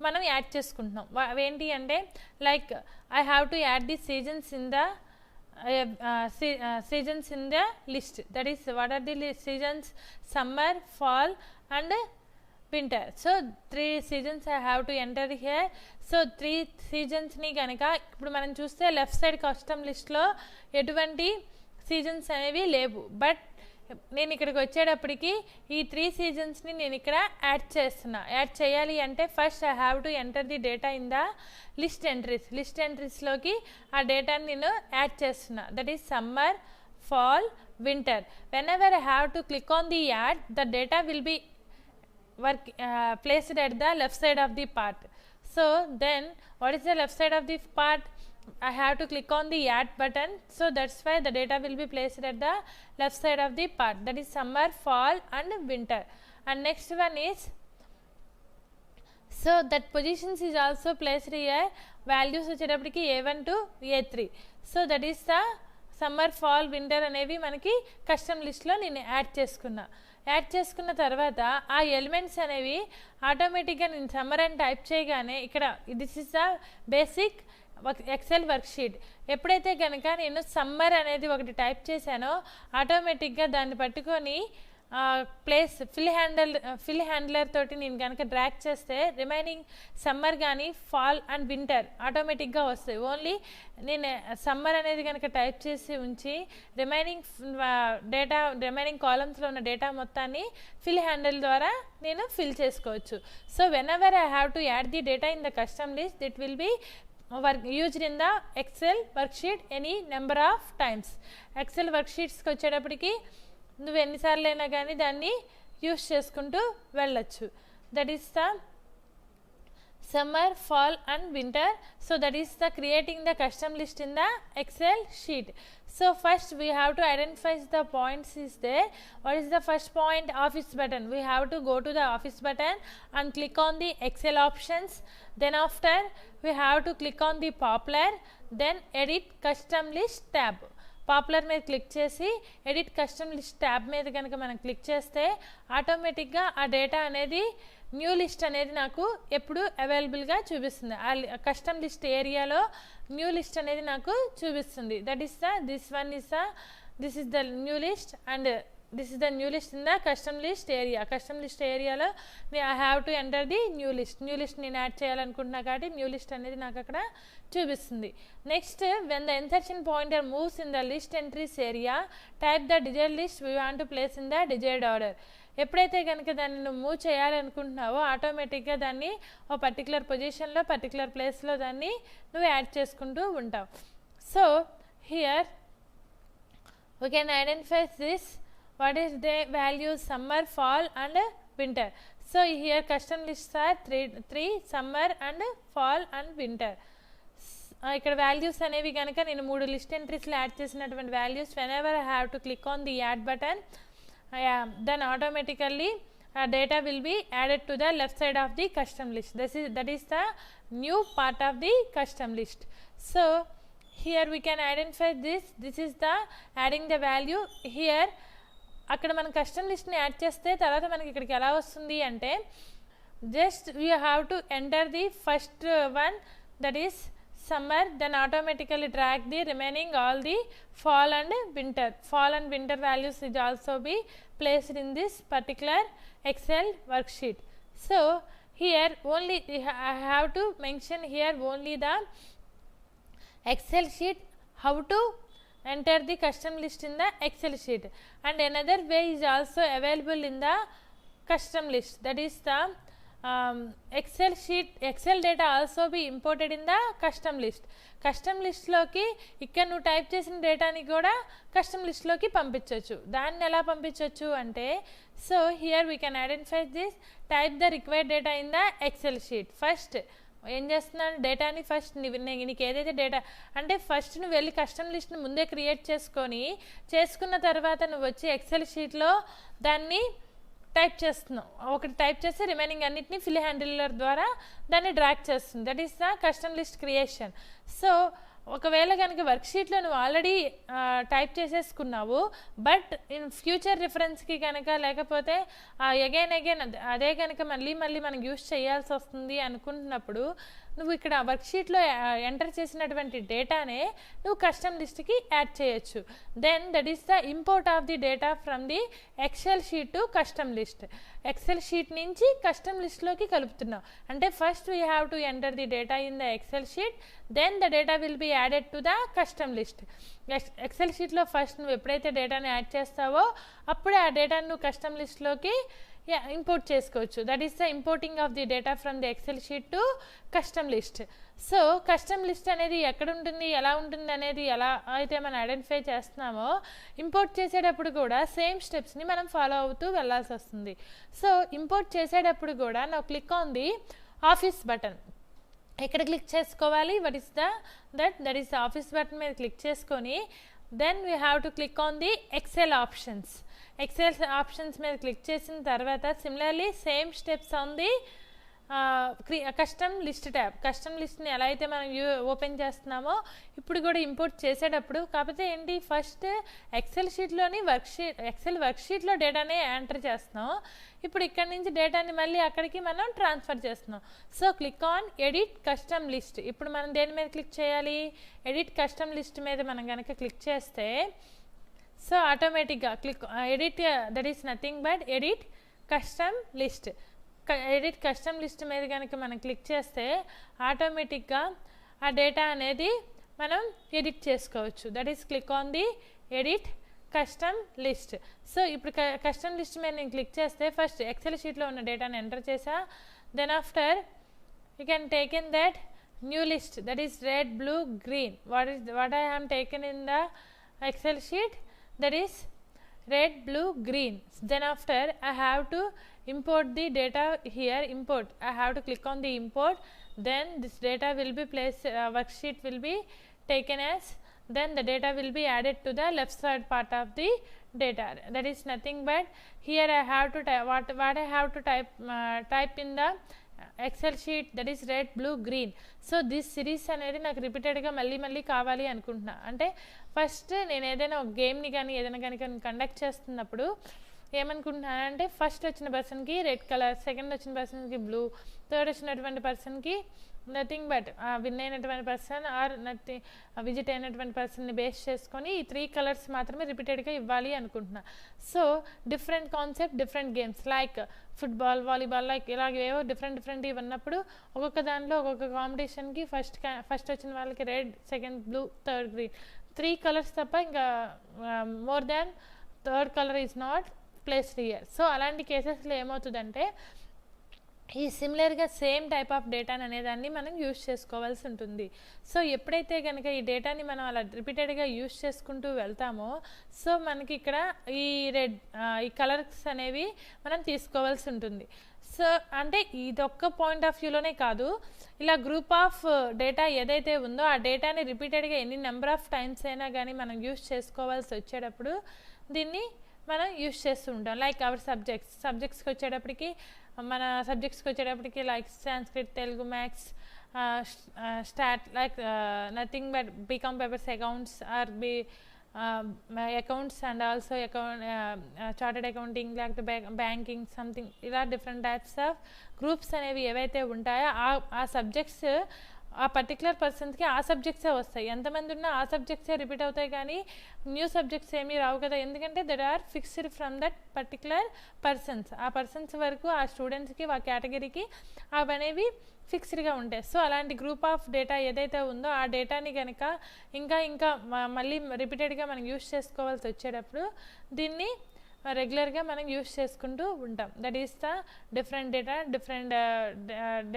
మనం add చేసుకుంటున్నాం. అవేంటి అంటే like I have to add the seasons in the seasons in the list. That is, what are the seasons? Summer, fall and winter. So 3 seasons I have to enter here. So 3 seasons ని కనుక ఇప్పుడు మనం చూస్తే left side custom లిస్ట్లో ఎటువంటి seasons అనేవి లేవు. But నేను ఇక్కడికి వచ్చేటప్పటికి ఈ 3 సీజన్స్ని నేను ఇక్కడ యాడ్ చేయాలి అంటే first I have to enter the data in the list ఎంట్రీస్లోకి ఆ డేటాని నేను యాడ్ చేస్తున్నా. That is summer, fall, winter. Whenever I have to click on the add, the data will be placed at the left side of the part. So then what is the left side of the part? I have to click on the add button. So that's why the data will be placed at the left side of the part. That is summer, fall and winter. And next one is, so that positions is also placed here. Values వచ్చేటప్పటికి A1 to A3. So that is the summer, fall, winter అనేవి మనకి custom లిస్ట్లో నేను add చేసుకున్న తర్వాత ఆ elements అనేవి ఆటోమేటిక్గా నేను సమ్మర్ అని టైప్ చేయగానే ఇక్కడ this is the basic excel worksheet. ఎప్పుడైతే కనుక నేను సమ్మర్ అనేది ఒకటి టైప్ చేశానో ఆటోమేటిక్గా దాన్ని పట్టుకొని ఫిల్ హ్యాండ్లర్ తోటి నేను కనుక డ్రాగ్ చేస్తే రిమైనింగ్ సమ్మర్ కానీ ఫాల్ అండ్ వింటర్ ఆటోమేటిక్గా వస్తాయి. ఓన్లీ నేను సమ్మర్ అనేది కనుక టైప్ చేసి ఉంచి రిమైనింగ్ కాలమ్స్లో ఉన్న డేటా మొత్తాన్ని ఫిల్ హ్యాండిల్ ద్వారా నేను ఫిల్ చేసుకోవచ్చు. So whenever I have to add the data in the custom list, it will be used in the Excel worksheet any number of times. Excel worksheetsకి వచ్చేటప్పటికి నువ్వు ఎన్నిసార్లు అయినా కానీ దాన్ని యూస్ చేసుకుంటూ వెళ్ళచ్చు. That is the summer, fall and winter. So that is the creating the custom list in the Excel sheet. So first we have to identify the points is there. What is the first point? Office button. We have to go to the office button and click on the Excel options. Then after we have to click on the popular, then edit custom list tab. Popular మీద click చేసి edit custom list tab మీద కనుక మనం click చేస్తే ఆటోమేటిక్గా ఆ data అనేది new list అనేది నాకు ఎప్పుడు అవైలబుల్గా చూపిస్తుంది. ఆ కస్టమ్ లిస్ట్ ఏరియాలో న్యూ లిస్ట్ అనేది నాకు చూపిస్తుంది. That is this is the new list and this is the new list in the custom list area. Custom list ఏరియాలో I have to enter the new list నేను add చేయాలనుకుంటున్నా కాబట్టి new list అనేది నాకు అక్కడ చూపిస్తుంది. Next when the insertion pointer moves in the list entries area, type the desired list we want to place in the desired order. ఎప్పుడైతే కనుక దాన్ని నువ్వు మూవ్ చేయాలనుకుంటున్నావో ఆటోమేటిక్గా దాన్ని ఒక పర్టికులర్ పొజిషన్లో పర్టికులర్ ప్లేస్లో దాన్ని నువ్వు యాడ్ చేసుకుంటూ ఉంటావు. So here we can identify this. What is the values? Summer, fall and winter. So here custom lists are three summer and fall and winter. ఇక్కడ వాల్యూస్ అనేవి కనుక నేను 3 లిస్ట్ ఎంట్రీస్లో యాడ్ చేసినటువంటి values when ever I have to click on the add button, then automatically data will be added to the left side of the custom list. That is the new part of the custom list. So here we can identify this is the adding the value here. అక్కడ మనం custom లిస్ట్ని add చేస్తే తర్వాత మనకి ఇక్కడికి ఎలా వస్తుంది అంటే just you have to enter the first one, that is summer, then automatically drag the remaining all the fall and winter. Fall and winter values is also be placed in this particular Excel worksheet. So here only I have to mention here only the Excel sheet, how to enter the custom list in the Excel sheet, and another way is also available in the custom list, that is the Excel sheet, Excel data also be imported in the custom list. Custom లిస్ట్లోకి ఇక్కడ నువ్వు type చేసిన డేటాని కూడా custom లిస్ట్లోకి పంపించవచ్చు. దాన్ని ఎలా పంపించవచ్చు అంటే, so here we can identify this, type the required data in the excel sheet. First ఏం చేస్తున్నాను, డేటాని ఫస్ట్ నీకు ఏదైతే డేటా అంటే ఫస్ట్ నువ్వు వెళ్ళి కస్టమ్ లిస్ట్ని ముందే క్రియేట్ చేసుకున్న తర్వాత నువ్వు వచ్చి ఎక్సెల్ షీట్లో దాన్ని టైప్ చేస్తున్నావు. ఒకటి టైప్ చేసి రిమైనింగ్ అన్నిటిని ఫిల్ హ్యాండిలర్ ద్వారా దాన్ని డ్రాగ్ చేస్తుంది. That is the custom list creation. So ఒకవేళ కనుక వర్క్షీట్లో నువ్వు ఆల్రెడీ టైప్ చేసేసుకున్నావు, బట్ ఇన్ ఫ్యూచర్ రిఫరెన్స్కి కనుక లేకపోతే అగైన్ అదే కనుక మళ్ళీ మనం యూస్ చేయాల్సి వస్తుంది అనుకుంటున్నప్పుడు నువ్వు ఇక్కడ వర్క్షీట్లో ఎంటర్ చేసినటువంటి డేటానే నువ్వు కస్టమ్ లిస్ట్కి యాడ్ చేయొచ్చు. Then that is the import of the data from the excel sheet to custom list. Excel sheet నుంచి కస్టమ్ లిస్ట్లోకి కలుపుతున్నావు. అంటే first we have to enter the data in the excel sheet, then the data will be added to the custom list. Excel షీట్లో first నువ్వు ఎప్పుడైతే డేటాని add చేస్తావో అప్పుడే ఆ డేటాను నువ్వు కస్టమ్ లిస్ట్లోకి ఇంపోర్ట్ చేసుకోవచ్చు. That is the importing of the data from the excel sheet to custom list. So custom list అనేది ఎక్కడ ఉంటుంది, ఎలా ఉంటుంది అనేది ఎలా అయితే మనం ఐడెంటిఫై చేస్తున్నామో ఇంపోర్ట్ చేసేటప్పుడు కూడా సేమ్ స్టెప్స్ని మనం ఫాలో అవుతూ వెళ్ళాల్సి వస్తుంది. సో ఇంపోర్ట్ చేసేటప్పుడు కూడా నా click on the office button. ఎక్కడ క్లిక్ చేసుకోవాలి, that is the Office button మీద క్లిక్ చేసుకొని then we have to click on the Excel options. Excel options మీద క్లిక్ చేసిన తర్వాత similarly same steps on the custom list tab. Custom లిస్ట్ని ఎలా అయితే మనం ఓపెన్ చేస్తున్నామో ఇప్పుడు కూడా ఇంపోర్ట్ చేసేటప్పుడు, కాకపోతే ఏంటి ఫస్ట్ ఎక్సెల్ షీట్లోని ఎక్సెల్ వర్క్షీట్లో డేటాని ఎంటర్ చేస్తున్నాం. ఇప్పుడు ఇక్కడ నుంచి డేటాని మళ్ళీ అక్కడికి మనం ట్రాన్స్ఫర్ చేస్తున్నాం. So click on edit custom list. ఇప్పుడు మనం దేని మీద క్లిక్ చేయాలి, ఎడిట్ కస్టమ్ లిస్ట్ మీద మనం కనుక క్లిక్ చేస్తే సో ఆటోమేటిక్గా edit, that is nothing but edit custom list. Edit custom list మీద కనుక మనం క్లిక్ చేస్తే ఆటోమేటిక్గా ఆ డేటా అనేది మనం ఎడిట్ చేసుకోవచ్చు. That is click on the edit custom list. So ఇప్పుడు కస్టమ్ లిస్ట్ మీద నేను క్లిక్ చేస్తే ఫస్ట్ ఎక్సెల్ షీట్లో ఉన్న డేటాని ఎంటర్ చేసా. Then after you can take in that new list, that is red, blue, green. What I have taken in the Excel sheet, that is red, blue, green. Then after I have to import the data here. Import, I have to click on the import, then this data will be placed, worksheet will be taken as, then the data will be added to the left side part of the data. That is nothing but here I have to type what I have to type in the excel sheet, that is red, blue, green. So this series అనేది నాకు రిపీటెడ్గా మళ్ళీ కావాలి అనుకుంటున్నా. అంటే first నేను ఏదైనా ఒక గేమ్ని కానీ ఏదైనా కానీ కండక్ట్ చేస్తున్నప్పుడు ఏమనుకుంటున్నానంటే ఫస్ట్ వచ్చిన పర్సన్కి రెడ్ కలర్, సెకండ్ వచ్చిన పర్సన్కి బ్లూ, థర్డ్ వచ్చినటువంటి పర్సన్కి నథింగ్ బట్ విన్ అయినటువంటి పర్సన్ ఆర్ విజిట్ అయినటువంటి పర్సన్ని బేస్ చేసుకొని ఈ 3 కలర్స్ మాత్రమే రిపీటెడ్గా ఇవ్వాలి అనుకుంటున్నా. So different concept, different games like football, volleyball, like ఇలాగేవో డిఫరెంట్ ఇవన్నప్పుడు ఒక్కొక్క దానిలో ఒక్కొక్క కాంపిటీషన్కి ఫస్ట్ వచ్చిన వాళ్ళకి red, second blue, third green, 3 colours తప్ప ఇంకా more than third colour is not placed here. So అలాంటి కేసెస్లో ఏమవుతుందంటే ఈ సిమిలర్గా సేమ్ టైప్ ఆఫ్ డేటాని అనేదాన్ని మనం యూజ్ చేసుకోవాల్సి ఉంటుంది. సో ఎప్పుడైతే కనుక ఈ డేటాని మనం అలా రిపీటెడ్గా యూజ్ చేసుకుంటూ వెళ్తామో సో మనకి ఇక్కడ ఈ కలర్స్ అనేవి మనం తీసుకోవాల్సి ఉంటుంది. సో అంటే ఇదొక్క పాయింట్ ఆఫ్ వ్యూలోనే కాదు, ఇలా గ్రూప్ ఆఫ్ డేటా ఏదైతే ఉందో ఆ డేటాని రిపీటెడ్గా ఎన్ని నెంబర్ ఆఫ్ టైమ్స్ అయినా కానీ మనం యూజ్ చేసుకోవాల్సి వచ్చేటప్పుడు దీన్ని మనం యూజ్ చేస్తూ ఉంటాం. లైక్ అవర్ సబ్జెక్ట్స్కి వచ్చేటప్పటికి like Sanskrit, Telugu, maths, stat, like nothing but BCom papers, accounts or accounts and also chartered accounting లేకపోతే బ్యాంకింగ్ సంథింగ్ ఇలా డిఫరెంట్ టైప్స్ ఆఫ్ గ్రూప్స్ అనేవి ఏవైతే ఉంటాయో ఆ సబ్జెక్ట్స్ ఆ పర్టికులర్ పర్సన్స్కి ఆ సబ్జెక్ట్సే వస్తాయి. ఎంతమంది ఉన్నా ఆ సబ్జెక్ట్సే రిపీట్ అవుతాయి కానీ న్యూ సబ్జెక్ట్స్ ఏమీ రావు కదా, ఎందుకంటే that are fixed from that particular persons. ఆ పర్సన్స్ వరకు ఆ స్టూడెంట్స్కి ఆ కేటగిరీకి అవనేవి ఫిక్స్డ్గా ఉంటాయి. సో అలాంటి గ్రూప్ ఆఫ్ డేటా ఏదైతే ఉందో ఆ డేటాని కనుక ఇంకా మళ్ళీ రిపీటెడ్గా మనం యూస్ చేసుకోవాల్సి వచ్చేటప్పుడు దీన్ని రెగ్యులర్గా మనం యూస్ చేసుకుంటూ ఉంటాం. That is the different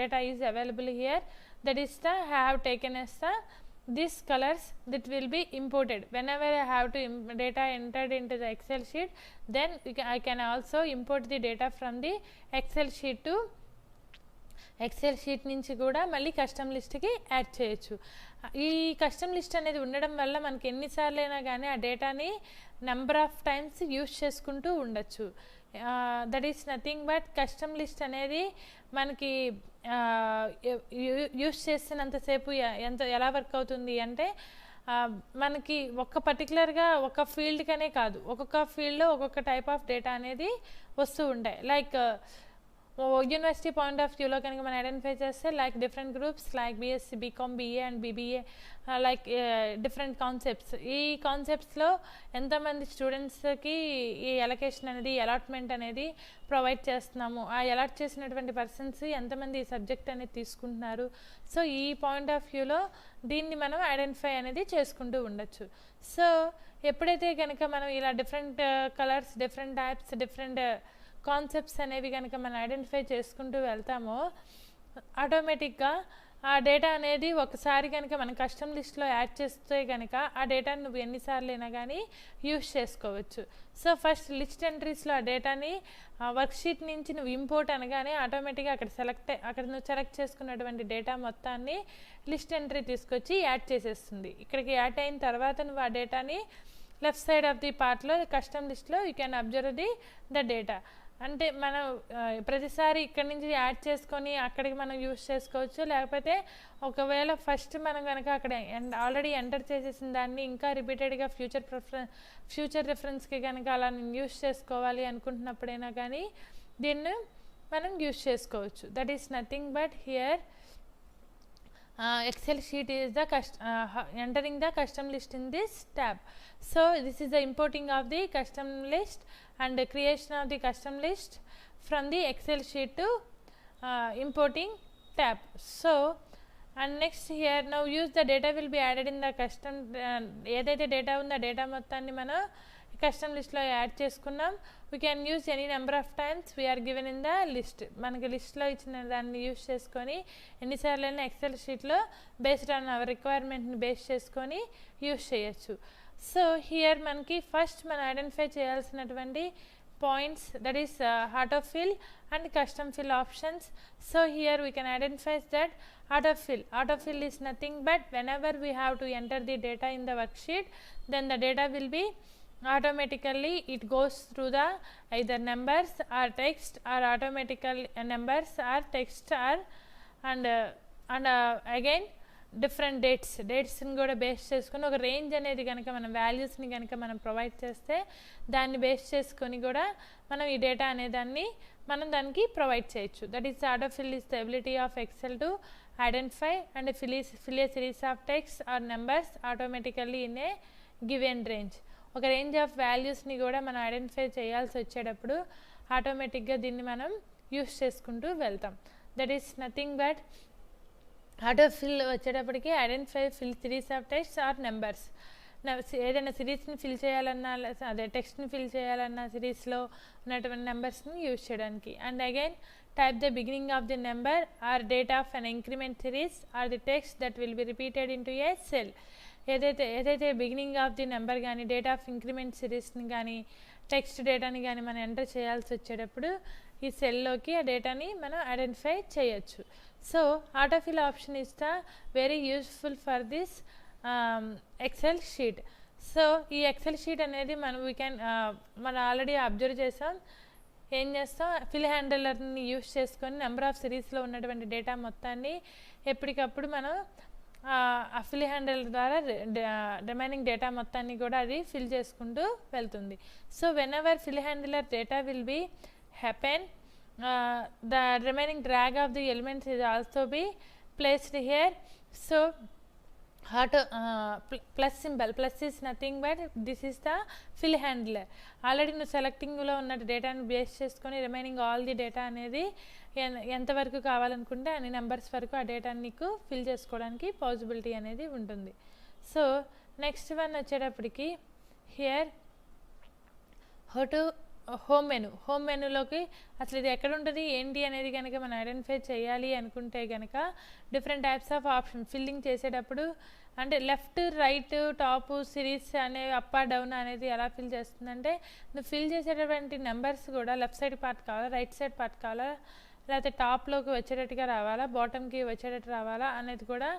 data is available here. That is the I have taken as the these colors that will be imported whenever I have to data entered into the Excel sheet, then I can also import the data from the Excel sheet to excel sheet నుంచి కూడా మళ్ళీ custom లిస్ట్కి add చేయొచ్చు. ఈ custom list అనేది ఉండడం వల్ల మనకి ఎన్నిసార్లు అయినా కానీ ఆ డేటాని నెంబర్ ఆఫ్ టైమ్స్ యూస్ చేసుకుంటూ ఉండొచ్చు. That is nothing but custom list అనేది మనకి యూస్ చేసినంతసేపు ఎలా వర్క్ అవుతుంది అంటే మనకి పర్టికులర్గా ఒక ఫీల్డ్కనే కాదు, ఒక్కొక్క ఫీల్డ్లో ఒక్కొక్క టైప్ ఆఫ్ డేటా అనేది వస్తూ ఉంటాయి. లైక్ యూనివర్సిటీ పాయింట్ ఆఫ్ వ్యూలో కనుక మనం ఐడెంటిఫై చేస్తే like different groups like BSc, BCom, BA and BBA, like different concepts. ఈ కాన్సెప్ట్స్లో ఎంతమంది స్టూడెంట్స్కి ఈ అలొకేషన్ అనేది అలాట్మెంట్ అనేది ప్రొవైడ్ చేస్తున్నాము, ఆ అలాట్ చేసినటువంటి పర్సన్స్ ఎంతమంది ఈ సబ్జెక్ట్ అనేది తీసుకుంటున్నారు. సో ఈ పాయింట్ ఆఫ్ వ్యూలో దీన్ని మనం ఐడెంటిఫై అనేది చేసుకుంటూ ఉండొచ్చు. సో ఎప్పుడైతే కనుక మనం ఇలా different colours, different types, different concepts అనేవి కనుక మనం ఐడెంటిఫై చేసుకుంటూ వెళ్తామో ఆటోమేటిక్గా ఆ డేటా అనేది ఒకసారి కనుక మనం కస్టమ్ లిస్ట్లో యాడ్ చేస్తే కనుక ఆ డేటాని నువ్వు ఎన్నిసార్లు అయినా కానీ యూస్ చేసుకోవచ్చు. సో ఫస్ట్ లిస్ట్ ఎంట్రీస్లో ఆ డేటాని వర్క్షీట్ నుంచి నువ్వు ఇంపోర్ట్ అనగానే ఆటోమేటిక్గా అక్కడ నువ్వు సెలెక్ట్ చేసుకున్నటువంటి డేటా మొత్తాన్ని లిస్ట్ ఎంట్రీ తీసుకొచ్చి యాడ్ చేసేస్తుంది. ఇక్కడికి యాడ్ అయిన తర్వాత నువ్వు ఆ డేటాని లెఫ్ట్ సైడ్ ఆఫ్ ది పార్ట్లో కస్టమ్ లిస్ట్లో you can observe the data. అంటే మనం ప్రతిసారి ఇక్కడి నుంచి యాడ్ చేసుకొని అక్కడికి మనం యూస్ చేసుకోవచ్చు. లేకపోతే ఒకవేళ ఫస్ట్ మనం కనుక అక్కడ ఆల్రెడీ ఎంటర్ చేసేసిన దాన్ని ఇంకా రిపీటెడ్గా ఫ్యూచర్ రిఫరెన్స్కి కనుక అలా నేను యూస్ చేసుకోవాలి అనుకుంటున్నప్పుడైనా కానీ దీన్ని మనం యూస్ చేసుకోవచ్చు. That is nothing but here Excel sheet is the entering the custom list in this tab. So this is the importing of the custom list and the creation of the custom list from the Excel sheet to importing tab. So and next here now use the data will be added in the custom ఏదైతే data ఉందో ఆ data మొత్తాన్ని మనం custom లిస్ట్లో add చేసుకున్నాం. We can use any number of times we are given in the list. మనకి లిస్ట్లో ఇచ్చిన దాన్ని యూజ్ చేసుకొని ఎన్నిసార్లైనా ఎక్సెల్ షీట్లో బేస్డ్ ఆన్ అవర్ రిక్వైర్మెంట్ని బేస్ చేసుకొని యూజ్ చేయొచ్చు. సో హియర్ మనకి ఫస్ట్ మనం ఐడెంటిఫై చేయాల్సినటువంటి points, that is autofill and custom fill options. So here we can identify that autofill is nothing but whenever we have to enter the data in the worksheet, then the data will be automatically it goes through the either numbers or text or automatical numbers or text or and again different డేట్స్ని కూడా base చేసుకొని ఒక range అనేది కనుక మనం వాల్యూస్ని కనుక మనం ప్రొవైడ్ చేస్తే దాన్ని బేస్ చేసుకొని కూడా మనం ఈ డేటా అనేదాన్ని మనం దానికి ప్రొవైడ్ చేయొచ్చు. That is autofill is the ability of excel to identify and fill a series of text or numbers automatically in a given range. ఒక రేంజ్ ఆఫ్ వాల్యూస్ని కూడా మనం ఐడెంటిఫై చేయాల్సి వచ్చేటప్పుడు ఆటోమేటిక్గా దీన్ని మనం యూస్ చేసుకుంటూ వెళ్తాం. That is nothing but autofill వచ్చేటప్పటికి identify fill series of text or numbers. ఏదైనా సిరీస్ని ఫిల్ చేయాలన్నా అదే టెక్స్ట్ని ఫిల్ చేయాలన్నా సిరీస్లో ఉన్నటువంటి నెంబర్స్ని యూజ్ చేయడానికి. And again type the beginning of the number or date of an increment series or the text that will be repeated in to a cell. ఏదైతే బిగినింగ్ ఆఫ్ ది నెంబర్ కానీ date of increment సిరీస్ని కానీ text డేటాని కానీ మనం enter చేయాల్సి వచ్చేటప్పుడు ఈ సెల్లోకి ఆ డేటాని మనం ఐడెంటిఫై చేయొచ్చు. So autofill option is the very useful for this Excel sheet. So ఈ ఎక్సెల్ షీట్ అనేది మనం ఆల్రెడీ అబ్జర్వ్ చేసాం. ఏం చేస్తాం, ఫిల్ హ్యాండిలర్ని యూస్ చేసుకొని నెంబర్ ఆఫ్ సిరీస్లో ఉన్నటువంటి డేటా మొత్తాన్ని ఎప్పటికప్పుడు మనం ఆ ఫిల్ హ్యాండిల్ ద్వారా రిమైనింగ్ డేటా మొత్తాన్ని కూడా అది ఫిల్ చేసుకుంటూ వెళ్తుంది. So whenever fill handler data will be happen, the remaining drag of the elements is also be placed here. So auto plus symbol, plus is nothing but this is the fill handler. Already నువ్వు సెలెక్టింగ్లో ఉన్న డేటాను base చేసుకొని remaining all the data అనేది ఎంతవరకు కావాలనుకుంటే అన్ని numbers వరకు ఆ డేటాని నీకు ఫిల్ చేసుకోవడానికి పాసిబిలిటీ అనేది ఉంటుంది. సో నెక్స్ట్ వన్ వచ్చేటప్పటికి హియర్ హౌ టు హోమ్ మెనూలోకి అసలు ఇది ఎక్కడ ఉంటుంది ఏంటి అనేది కనుక మనం ఐడెంటిఫై చేయాలి అనుకుంటే కనుక different types of option filling చేసేటప్పుడు అంటే లెఫ్ట్ రైట్ టాప్ సిరీస్ అనే అప్ డౌన్ అనేది ఎలా ఫిల్ చేస్తుందంటే నువ్వు ఫిల్ చేసేటటువంటి నెంబర్స్ కూడా లెఫ్ట్ సైడ్ పార్ట్ కావాలా, రైట్ సైడ్ పార్ట్ కావాలా, లేకపోతే టాప్లోకి వచ్చేటట్టుగా రావాలా, బాటమ్కి వచ్చేటట్టు రావాలా అనేది కూడా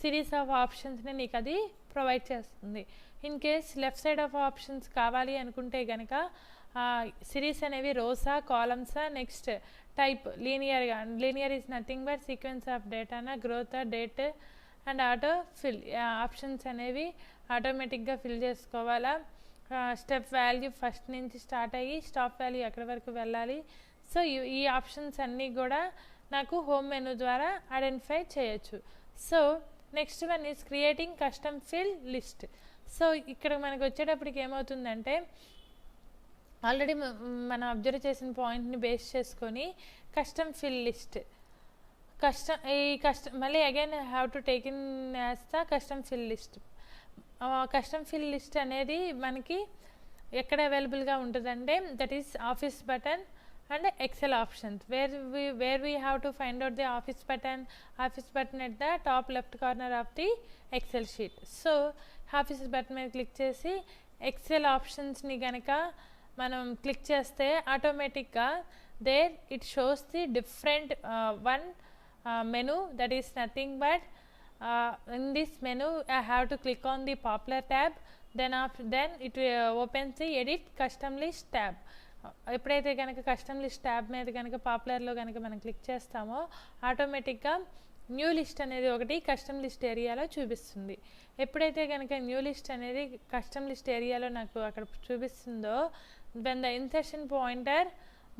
సిరీస్ ఆఫ్ ఆప్షన్స్ని నీకు అది ప్రొవైడ్ చేస్తుంది. In case left side of options కావాలి అనుకుంటే కనుక సిరీస్ అనేవి రోసా, కాలమ్సా, next type linear is nothing but sequence of డేటానా, growth, date and autofill options అనేవి ఆటోమేటిక్గా ఫిల్ చేసుకోవాలా. స్టెప్ వాల్యూ ఫస్ట్ నుంచి స్టార్ట్ అయ్యి స్టాప్ వాల్యూ ఎక్కడి వరకు వెళ్ళాలి. సో ఈ ఆప్షన్స్ అన్నీ కూడా నాకు హోమ్ మెనూ ద్వారా ఐడెంటిఫై చేయొచ్చు. So next one is creating custom fill list. So ఇక్కడ మనకు వచ్చేటప్పటికి ఏమవుతుందంటే ఆల్రెడీ మనం అబ్జర్వ్ చేసిన పాయింట్ని బేస్ చేసుకొని కస్టమ్ ఫిల్ లిస్ట్ మళ్ళీ again have to take in as the custom fill list. Custom fill list అనేది మనకి ఎక్కడ అవైలబుల్గా ఉంటుందంటే that is office button and Excel options where we have to find out the office button at the top left corner of the Excel sheet. So office button మీద click చేసి Excel options ని గనక మనం click చేస్తే ఆటోమేటిక్గా there it shows the different one menu that is nothing but in this menu I have to click on the popular tab, then it opens the edit custom list tab. ఎప్పుడైతే కనుక custom list tab మీద కనుక పాపులర్లో కనుక మనం click చేస్తామో ఆటోమేటిక్గా new list అనేది ఒకటి కస్టమ్ లిస్ట్ ఏరియాలో చూపిస్తుంది. ఎప్పుడైతే కనుక న్యూ లిస్ట్ అనేది కస్టమ్ లిస్ట్ ఏరియాలో నాకు అక్కడ చూపిస్తుందో when the insertion pointer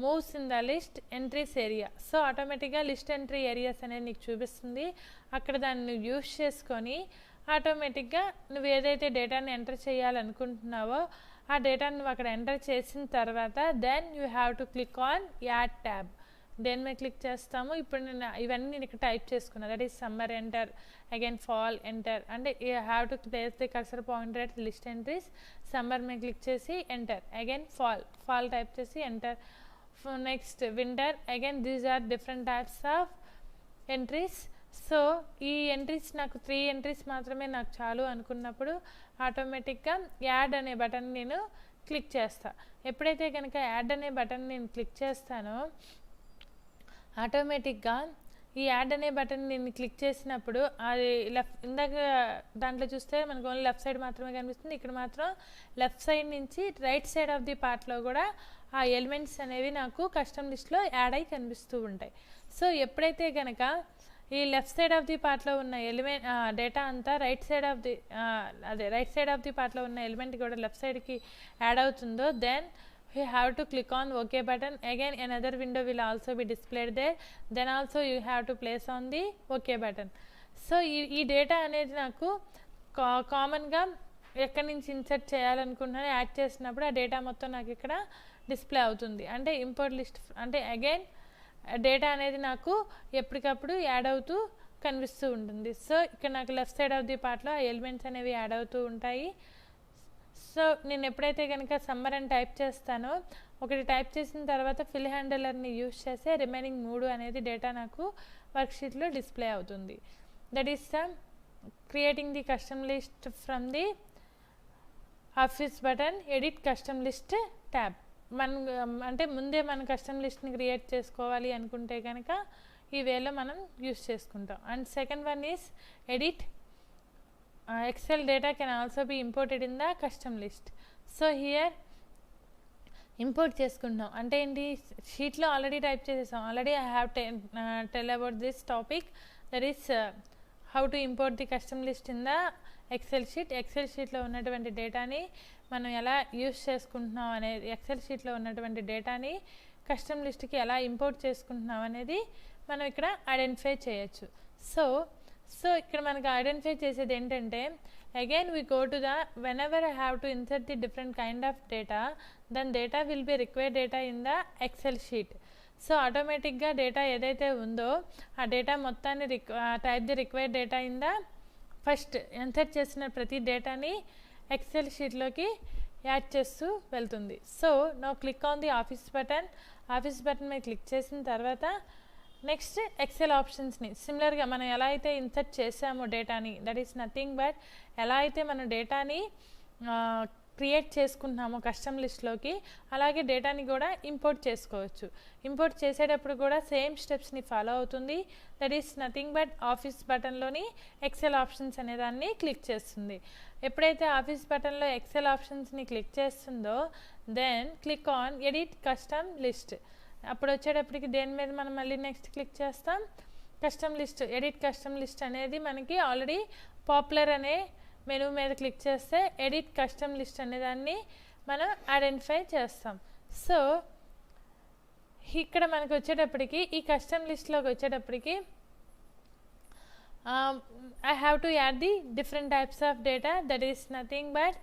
moves in the list entries area, so ఆటోమేటిక్గా లిస్ట్ ఎంట్రీ ఏరియాస్ అనేది నీకు చూపిస్తుంది. అక్కడ దాన్ని నువ్వు యూస్ చేసుకొని ఆటోమేటిక్గా నువ్వు ఏదైతే డేటాని ఎంటర్ చేయాలనుకుంటున్నావో ఆ డేటాను నువ్వు అక్కడ ఎంటర్ చేసిన తర్వాత then you have to click on add tab. దేని మీద క్లిక్ చేస్తాము ఇప్పుడు ఇవన్నీ నేను ఇక్కడ టైప్ చేసుకున్నా. That is summer enter, again fall enter, అంటే you have to place the cursor pointer at list entries. Summer మీద క్లిక్ చేసి ఎంటర్, అగైన్ ఫాల్ టైప్ చేసి enter. Next winter, again these are different types of entries. So ఈ entries నాకు 3 entries మాత్రమే నాకు చాలు అనుకున్నప్పుడు ఆటోమేటిక్గా యాడ్ అనే బటన్ నేను క్లిక్ చేస్తాను. ఎప్పుడైతే కనుక యాడ్ అనే బటన్ నేను క్లిక్ చేస్తానో ఆటోమేటిక్గా ఈ యాడ్ అనే బటన్ నేను క్లిక్ చేసినప్పుడు అది ఇందాక దాంట్లో చూస్తే మనకు ఓన్లీ లెఫ్ట్ సైడ్ మాత్రమే కనిపిస్తుంది. ఇక్కడ మాత్రం లెఫ్ట్ సైడ్ నుంచి రైట్ సైడ్ ఆఫ్ ది పార్ట్లో కూడా ఆ ఎలిమెంట్స్ అనేవి నాకు కస్టమ్ లిస్ట్లో యాడ్ అయి కనిపిస్తూ ఉంటాయి. సో ఎప్పుడైతే కనుక ఈ లెఫ్ట్ సైడ్ ఆఫ్ ది పార్ట్లో ఉన్న ఎలిమెంట్ డేటా అంతా రైట్ సైడ్ ఆఫ్ ది పార్ట్లో ఉన్న ఎలిమెంట్ కూడా లెఫ్ట్ సైడ్కి యాడ్ అవుతుందో then you have to click on OK button. Again another window will also be displayed there, then also you have to place on the OK button. So ఈ data అనేది నాకు కామన్గా ఎక్కడి నుంచి insert చేయాలనుకుంటున్నాను add చేసినప్పుడు ఆ డేటా మొత్తం నాకు ఇక్కడ డిస్ప్లే అవుతుంది. అంటే ఇంపోర్ట్ లిస్ట్ అంటే అగైన్ డేటా అనేది నాకు ఎప్పటికప్పుడు యాడ్ అవుతూ కనిపిస్తూ ఉంటుంది. సో ఇక్కడ నాకు లెఫ్ట్ సైడ్ ఆఫ్ ది పార్ట్లో ఆ ఎలిమెంట్స్ అనేవి యాడ్ అవుతూ ఉంటాయి. సో నేను ఎప్పుడైతే కనుక సమ్మర్ అని టైప్ చేస్తానో ఒకటి టైప్ చేసిన తర్వాత ఫిల్ హ్యాండిలర్ని యూజ్ చేస్తే రిమైనింగ్ 3 అనేది డేటా నాకు వర్క్షీట్లో డిస్ప్లే అవుతుంది. That is the creating the custom list from the office button edit custom list tab. అంటే ముందే మనం కస్టమ్ లిస్ట్ని క్రియేట్ చేసుకోవాలి అనుకుంటే కనుక ఈ వేలో మనం యూజ్ చేసుకుంటాం. And second one is edit Excel data can also be imported in the custom list. So here import చేసుకుంటున్నాం అంటే ఏంటి షీట్లో ఆల్రెడీ టైప్ చేసేసాం. Already I have tell about this topic that is how to import the custom list in the excel sheet. Excel షీట్లో ఉన్నటువంటి డేటాని మనం ఎలా యూస్ చేసుకుంటున్నాం అనేది, ఎక్సెల్ షీట్లో ఉన్నటువంటి డేటాని కస్టమ్ లిస్ట్కి ఎలా ఇంపోర్ట్ చేసుకుంటున్నాం అనేది మనం ఇక్కడ ఐడెంటిఫై చేయొచ్చు. సో ఇక్కడ మనకు ఐడెంటిఫై చేసేది ఏంటంటే, again we go to the whenever I have to insert the different kind of data, then data will be required data in the excel sheet. So ఆటోమేటిక్గా డేటా ఏదైతే ఉందో ఆ డేటా మొత్తాన్ని type the required data in the first insert చేసిన ప్రతి డేటాని excel షీట్లోకి add చేస్తూ వెళ్తుంది. So now click on the office button. Office button మీద క్లిక్ చేసిన తర్వాత నెక్స్ట్ ఎక్సెల్ ఆప్షన్స్ని సిమిలర్గా మనం ఎలా అయితే ఇన్సర్ట్ చేసామో డేటాని, దట్ ఈస్ నథింగ్ బట్ ఎలా అయితే మనం డేటాని క్రియేట్ చేసుకుంటున్నామో కస్టమ్ లిస్ట్లోకి, అలాగే డేటాని కూడా ఇంపోర్ట్ చేసుకోవచ్చు. ఇంపోర్ట్ చేసేటప్పుడు కూడా సేమ్ స్టెప్స్ని ఫాలో అవుతుంది. That is nothing but Office బటన్లోని ఎక్సెల్ ఆప్షన్స్ అనే దాన్ని క్లిక్ చేస్తుంది. ఎప్పుడైతే ఆఫీస్ బటన్లో ఎక్సెల్ ఆప్షన్స్ని క్లిక్ చేస్తుందో then click on edit custom list. అప్పుడు వచ్చేటప్పటికి దేని మీద మనం మళ్ళీ నెక్స్ట్ క్లిక్ చేస్తాం, custom list. Edit custom list అనేది మనకి ఆల్రెడీ పాపులర్ అనే మెనూ మీద క్లిక్ చేస్తే ఎడిట్ కస్టమ్ లిస్ట్ అనే దాన్ని మనం ఐడెంటిఫై చేస్తాం. సో ఇక్కడ మనకు వచ్చేటప్పటికి ఈ కస్టమ్ లిస్ట్లోకి వచ్చేటప్పటికి I have to add the different types of data, that is nothing but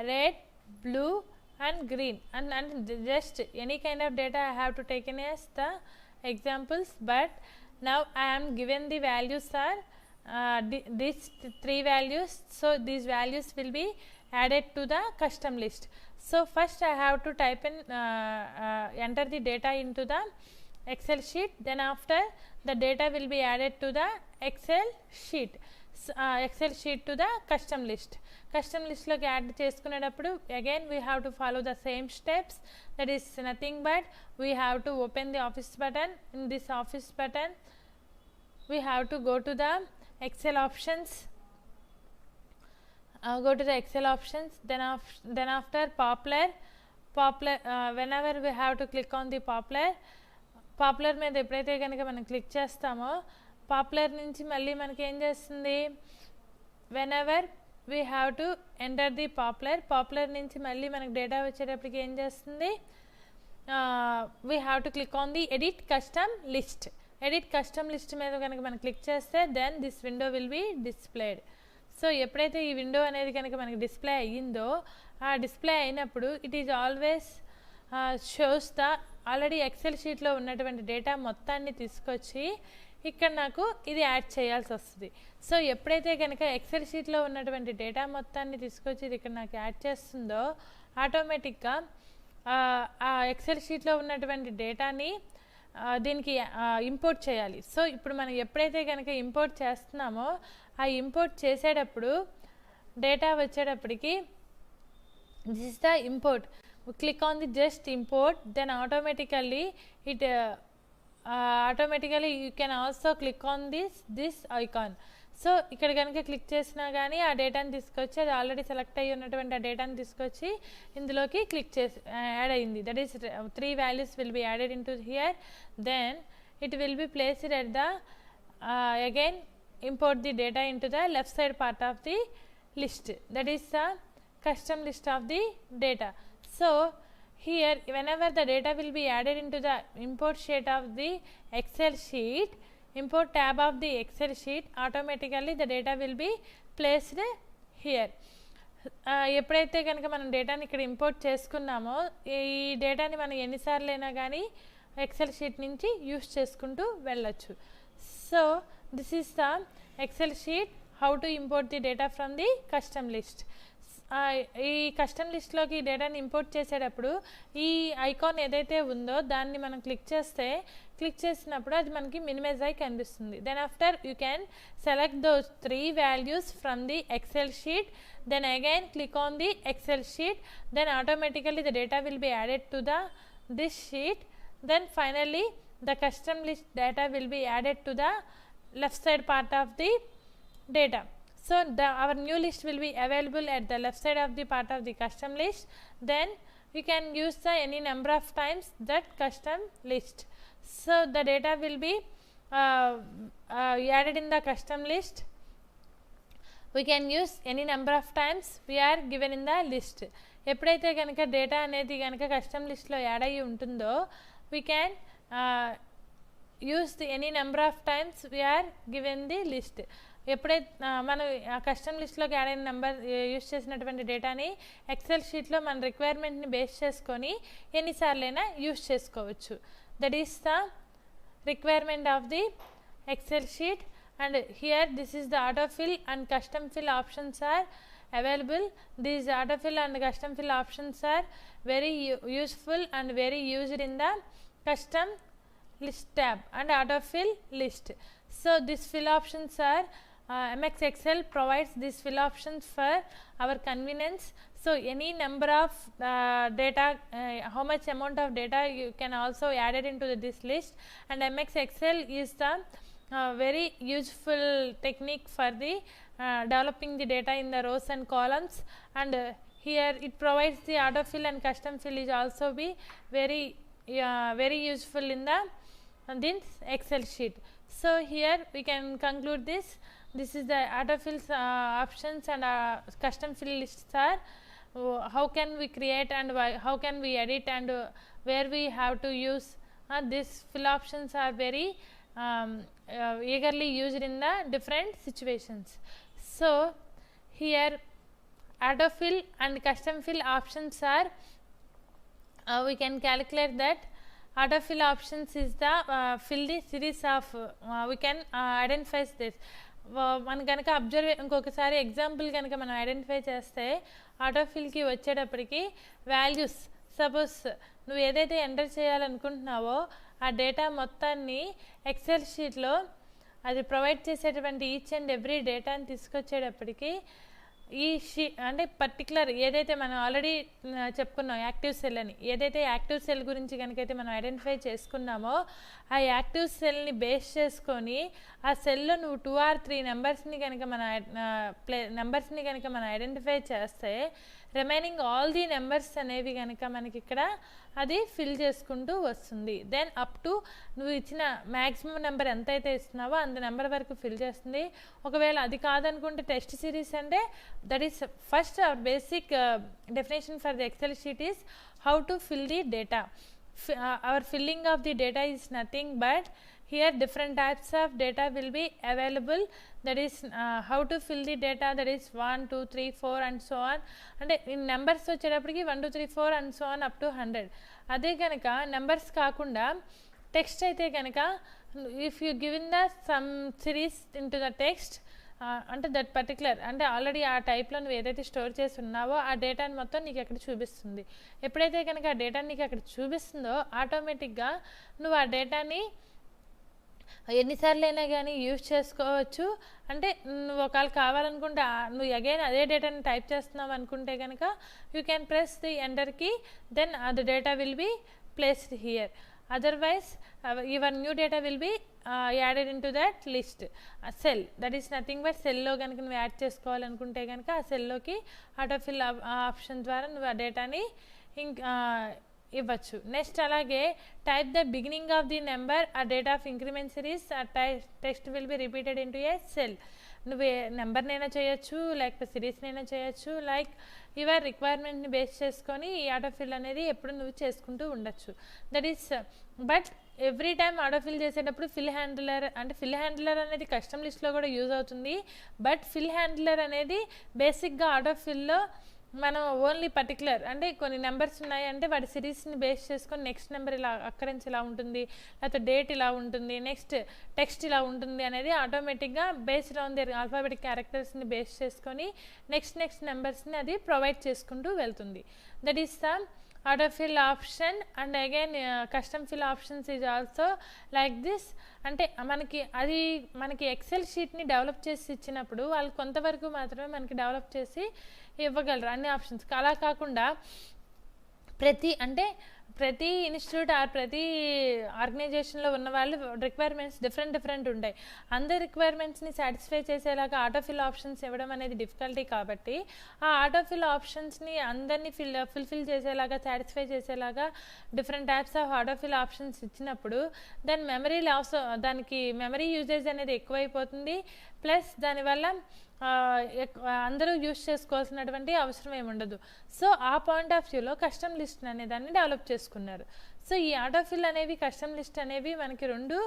red, blue and green, and just any kind of data I have to take in as the examples, but now I am given the values are these three values. So these values will be added to the custom list. So first I have to type in enter the data into the Excel sheet, then after the data will be added to the Excel sheet to the custom list. Custom list loki add cheskuneటప్పుడు again we have to follow the same steps, that is nothing but we have to open the office button. In this office button we have to go to the Excel options, then after popular whenever we have to click on the popular మీద ఎప్పుడైతే కనుక మనం click చేస్తామో popular నుంచి మళ్ళీ మనకి ఏం చేస్తుంది, whenever we have to enter the popular నుంచి మళ్ళీ మనకి డేటా వచ్చేటప్పటికి ఏం చేస్తుంది, we have to click on the edit custom list. Edit custom list మీద కనుక మనం క్లిక్ చేస్తే then this window will be displayed. So ఎప్పుడైతే ఈ విండో అనేది కనుక మనకి డిస్ప్లే అయ్యిందో ఆ డిస్ప్లే అయినప్పుడు it is always shows the already excel షీట్లో ఉన్నటువంటి డేటా మొత్తాన్ని తీసుకొచ్చి ఇక్కడ నాకు ఇది యాడ్ చేయాల్సి వస్తుంది. సో ఎప్పుడైతే కనుక ఎక్సెల్ షీట్లో ఉన్నటువంటి డేటా మొత్తాన్ని తీసుకొచ్చి ఇది ఇక్కడ నాకు యాడ్ చేస్తుందో ఆటోమేటిక్గా ఆ ఎక్సెల్ షీట్లో ఉన్నటువంటి డేటాని దీనికి ఇంపోర్ట్ చేయాలి. సో ఇప్పుడు మనం ఎప్పుడైతే కనుక ఇంపోర్ట్ చేస్తున్నామో ఆ ఇంపోర్ట్ చేసేటప్పుడు డేటా వచ్చేటప్పటికి this is the import. Click on the just import, then automatically you can also click on this icon. So ఇక్కడ కనుక క్లిక్ చేసినా కానీ ఆ డేటాని తీసుకొచ్చి అది ఆల్రెడీ సెలెక్ట్ అయ్యి ఉన్నటువంటి ఆ డేటాని తీసుకొచ్చి ఇందులోకి క్లిక్ చేసి యాడ్ అయింది. That is 3 values will be added into here, then it will be placed at the again import the data into the left side part of the list, that is the custom list of the data. So here whenever the data will be added into the import sheet of the Excel sheet, import tab of the Excel sheet, automatically the data will be placed here. ఎప్పుడైతే కనుక మనం డేటాని ఇక్కడ import చేసుకున్నామో ఈ డేటాని మనం ఎన్నిసార్లు అయినా కానీ ఎక్సెల్ షీట్ నుంచి యూస్ చేసుకుంటూ వెళ్ళొచ్చు. So this is the excel sheet how to import the data from the custom list. ఈ కస్టమ్ లిస్ట్లోకి డేటాని ఇంపోర్ట్ చేసేటప్పుడు ఈ ఐకాన్ ఏదైతే ఉందో దాన్ని మనం క్లిక్ చేసినప్పుడు అది మనకి మినిమైజ్ అయి కనిపిస్తుంది. Then after you can select those 3 values from the excel sheet, then again click on the excel sheet, then automatically the data will be added to this sheet, then finally the custom list data will be added to the left side part of the data. So our new list will be available at the left side of the part of the custom list. Then you can use the any number of times that custom list. So the data will be added in the custom list. we can use any number of times we are given in the list. ఎప్పుడైతే కనుక data అనేది కనుక custom లిస్ట్లో add అయ్యి ఉంటుందో we can use the any number of times we are given the list. ఎప్పుడైతే మనం custom లిస్ట్లోకి యాడ్ అయిన నెంబర్ యూజ్ చేసినటువంటి డేటాని ఎక్సెల్ షీట్లో మన రిక్వైర్మెంట్ని బేస్ చేసుకొని ఎన్నిసార్లైనా యూజ్ చేసుకోవచ్చు. That is the requirement of the excel sheet. And here this is the autofill and custom fill options are available. These autofill and custom fill options are very useful and very used in the custom list tab and autofill list. So these fill options are MX Excel provides these fill options for our convenience. So any number of data, how much amount of data you can also add it into this list, and MX Excel is the very useful technique for the developing the data in the rows and columns. And here it provides the autofill and custom fill is also be very useful in the this Excel sheet. So here we can conclude this is the autofill options and custom fill lists are how can we create and how can we edit and where we have to use these fill options are very eagerly used in the different situations. So here autofill and custom fill options are we can calculate that autofill options is the fill the series of we can identify this. మనం కనుక ఇంకొకసారి example కనుక మనం identify చేస్తే ఆటోఫిల్కి వచ్చేటప్పటికి values suppose నువ్వు ఏదైతే enter చేయాలనుకుంటున్నావో ఆ డేటా మొత్తాన్ని ఎక్సెల్ షీట్లో అది ప్రొవైడ్ చేసేటువంటి ఈచ్ అండ్ ఎవ్రీ డేటాని తీసుకొచ్చేటప్పటికి ఈ అంటే పర్టికులర్ ఏదైతే మనం ఆల్రెడీ చెప్పుకున్నాం యాక్టివ్ సెల్ అని, ఏదైతే యాక్టివ్ సెల్ గురించి కనుకైతే మనం ఐడెంటిఫై చేసుకున్నామో ఆ యాక్టివ్ సెల్ని బేస్ చేసుకొని ఆ సెల్లో నువ్వు 2 or 3 నెంబర్స్ని కనుక మనం ఐడెంటిఫై చేస్తే రిమైనింగ్ ఆల్ ది నెంబర్స్ అనేవి కనుక మనకి ఇక్కడ అది ఫిల్ చేసుకుంటూ వస్తుంది. దెన్ అప్ టు నువ్వు ఇచ్చిన మ్యాక్సిమం నెంబర్ ఎంతైతే ఇస్తున్నావో అంత నెంబర్ వరకు ఫిల్ చేస్తుంది. ఒకవేళ అది కాదనుకుంటే టెస్ట్ సిరీస్ అంటే that is first our basic definition for the excel sheet is how to fill the data. Our filling of the data is nothing but here different types of data will be available. That is how to fill the data, that is 1 2 3 4 and so on. And in numbers వచ్చేటప్పటికి 1 2 3 4 and so on up to 100. అదే కనుక numbers కాకుండా text అయితే కనుక if you given the sum series in to the text అంటే that particular అంటే already ఆ టైప్లో నువ్వు ఏదైతే స్టోర్ చేసి ఉన్నావో ఆ డేటాని మొత్తం నీకు అక్కడ చూపిస్తుంది. ఎప్పుడైతే కనుక ఆ డేటాని నీకు అక్కడ చూపిస్తుందో ఆటోమేటిక్గా నువ్వు ఆ డేటాని ఎన్నిసార్లు అయినా కానీ యూజ్ చేసుకోవచ్చు. అంటే నువ్వు ఒకవేళ కావాలనుకుంటే నువ్వు అగైన్ అదే డేటాని టైప్ చేస్తున్నావు అనుకుంటే కనుక you can press the enter key, then the data will be placed here. Otherwise your new data will be added into that list cell. That is nothing but cell లో కనుక నువ్వు add చేసుకోవాలనుకుంటే కనుక ఆ సెల్లోకి autofill option ద్వారా నువ్వు ఆ డేటాని ఇవ్వచ్చు. నెక్స్ట్ అలాగే type the beginning of the number or date of increment series text will be repeated in to a cell. నువ్వు నెంబర్నైనా చేయొచ్చు లేకపోతే సిరీస్నైనా చేయొచ్చు. లైక్ యువర్ రిక్వైర్మెంట్ని బేస్ చేసుకొని ఈ ఆటోఫిల్ అనేది ఎప్పుడు నువ్వు చేసుకుంటూ ఉండొచ్చు. That is but every time autofill చేసేటప్పుడు ఫిల్ హ్యాండిలర్ అనేది కస్టమ్ లిస్ట్లో కూడా యూజ్ అవుతుంది. బట్ ఫిల్ హ్యాండిలర్ అనేది బేసిక్గా ఆటోఫిల్లో మనం ఓన్లీ పర్టికులర్ అంటే కొన్ని నెంబర్స్ ఉన్నాయి అంటే వాటి సిరీస్ని బేస్ చేసుకొని నెక్స్ట్ నెంబర్ ఇలా అక్కరెన్స్ ఇలా ఉంటుంది, లేకపోతే డేట్ ఇలా ఉంటుంది, నెక్స్ట్ టెక్స్ట్ ఇలా ఉంటుంది అనేది ఆటోమేటిక్గా బేస్డ్ ఆన్ దేర్ ఆల్ఫాబెటిక్ క్యారెక్టర్స్ని బేస్ చేసుకొని నెక్స్ట్ నెంబర్స్ని అది ప్రొవైడ్ చేసుకుంటూ వెళ్తుంది. That is the autofill option. And again custom fill options is also like this. అంటే మనకి ఎక్సెల్ షీట్ని డెవలప్ చేసి ఇచ్చినప్పుడు వాళ్ళు కొంతవరకు మాత్రమే మనకి డెవలప్ చేసి ఇవ్వగలరు అన్ని ఆప్షన్స్. అలా కాకుండా ప్రతి ఇన్స్టిట్యూట్ ఆర్ ప్రతి ఆర్గనైజేషన్లో ఉన్న వాళ్ళు రిక్వైర్మెంట్స్ డిఫరెంట్ ఉంటాయి. అందరి రిక్వైర్మెంట్స్ని సాటిస్ఫై చేసేలాగా ఆటోఫిల్ ఆప్షన్స్ ఇవ్వడం అనేది డిఫికల్టీ కాబట్టి ఆ ఆటోఫిల్ ఆప్షన్స్ని అందరినీ ఫుల్ఫిల్ చేసేలాగా సాటిస్ఫై చేసేలాగా different types of autofill options ఇచ్చినప్పుడు దాని మెమరీ యూజేజ్ అనేది ఎక్కువైపోతుంది. ప్లస్ దానివల్ల అందరూ యూజ్ చేసుకోవాల్సినటువంటి అవసరం ఏమి ఉండదు. సో ఆ పాయింట్ ఆఫ్ వ్యూలో కస్టమ్ లిస్ట్ అనే దాన్ని డెవలప్ చేసుకున్నారు. సో ఈ ఆటోఫిల్ అనేవి కస్టమ్ లిస్ట్ అనేవి మనకి రెండు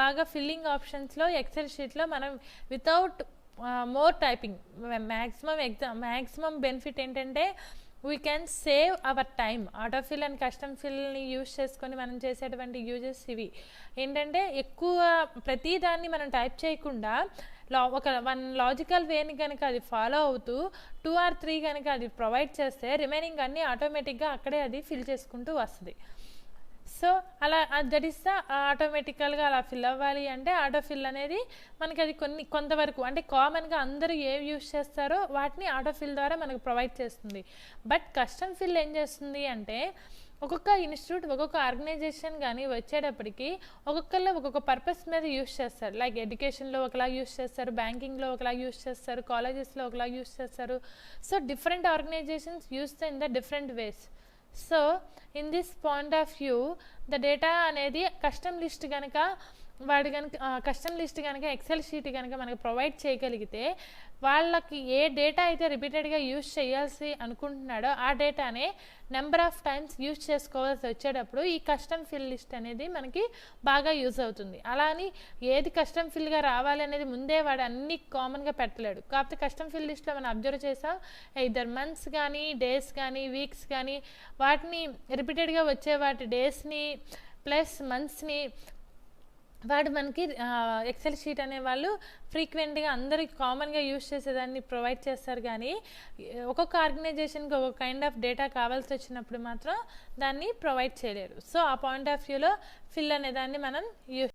బాగా ఫిల్లింగ్ ఆప్షన్స్లో ఎక్సెల్ షీట్లో మనం without more typing maximum benefit ఏంటంటే we can save our time. Autofill and custom ఫిల్ని యూజ్ చేసుకొని మనం చేసేటువంటి యూజెస్ ఇవి ఏంటంటే ఎక్కువ ప్రతిదాన్ని మనం టైప్ చేయకుండా ఒక వన్ లాజికల్ వేని కనుక అది ఫాలో అవుతూ 2 or 3 కనుక అది ప్రొవైడ్ చేస్తే రిమైనింగ్ అన్నీ ఆటోమేటిక్గా అక్కడే అది ఫిల్ చేసుకుంటూ వస్తుంది. సో అలా దట్ ఈస్ ద ఆటోమేటికల్గా అలా ఫిల్ అవ్వాలి అంటే ఆటోఫిల్ అనేది మనకి అది కొంతవరకు అంటే కామన్గా అందరూ ఏవి యూజ్ చేస్తారో వాటిని ఆటోఫిల్ ద్వారా మనకు ప్రొవైడ్ చేస్తుంది. బట్ కస్టమ్ ఫిల్ ఏం చేస్తుంది అంటే ఒక్కొక్క ఇన్స్టిట్యూట్ ఒక్కొక్క ఆర్గనైజేషన్ కానీ వచ్చేటప్పటికి ఒక్కొక్కళ్ళు ఒక్కొక్క పర్పస్ మీద యూజ్ చేస్తారు. లైక్ ఎడ్యుకేషన్లో ఒకలా యూజ్ చేస్తారు, బ్యాంకింగ్లో ఒకలా యూజ్ చేస్తారు, కాలేజెస్లో ఒకలా యూజ్ చేస్తారు. So different organisations use in the different ways. So in this point of view the data అనేది కస్టమ్ లిస్ట్ కనుక కస్టమ్ లిస్ట్ కనుక ఎక్సెల్ షీట్ కనుక మనకు ప్రొవైడ్ చేయగలిగితే వాళ్ళకి ఏ డేటా అయితే రిపీటెడ్గా యూజ్ చేయాల్సి అనుకుంటున్నాడో ఆ డేటానే నెంబర్ ఆఫ్ టైమ్స్ యూజ్ చేసుకోవాల్సి వచ్చేటప్పుడు ఈ కస్టమ్ ఫిల్ లిస్ట్ అనేది మనకి బాగా యూజ్ అవుతుంది. అలా అని ఏది కస్టమ్ ఫిల్గా రావాలి అనేది ముందే వాడు అన్ని కామన్గా పెట్టలేడు. కాకపోతే కస్టమ్ ఫిల్ లిస్ట్లో మనం అబ్జర్వ్ చేసాం ఇద్దరు మంత్స్ కానీ డేస్ కానీ వీక్స్ కానీ వాటిని రిపీటెడ్గా వచ్చే వాటి డేస్ని ప్లస్ మంత్స్ని వాడు మనకి ఎక్సెల్ షీట్ అనేవాళ్ళు ఫ్రీక్వెంట్గా అందరికి కామన్గా యూజ్ చేసేదాన్ని ప్రొవైడ్ చేస్తారు. కానీ ఒక్కొక్క ఆర్గనైజేషన్కి ఒక్కొక్క కైండ్ ఆఫ్ డేటా కావాల్సి వచ్చినప్పుడు మాత్రం దాన్ని ప్రొవైడ్ చేయలేరు. సో ఆ పాయింట్ ఆఫ్ వ్యూలో ఫిల్ అనేదాన్ని మనం యూజ్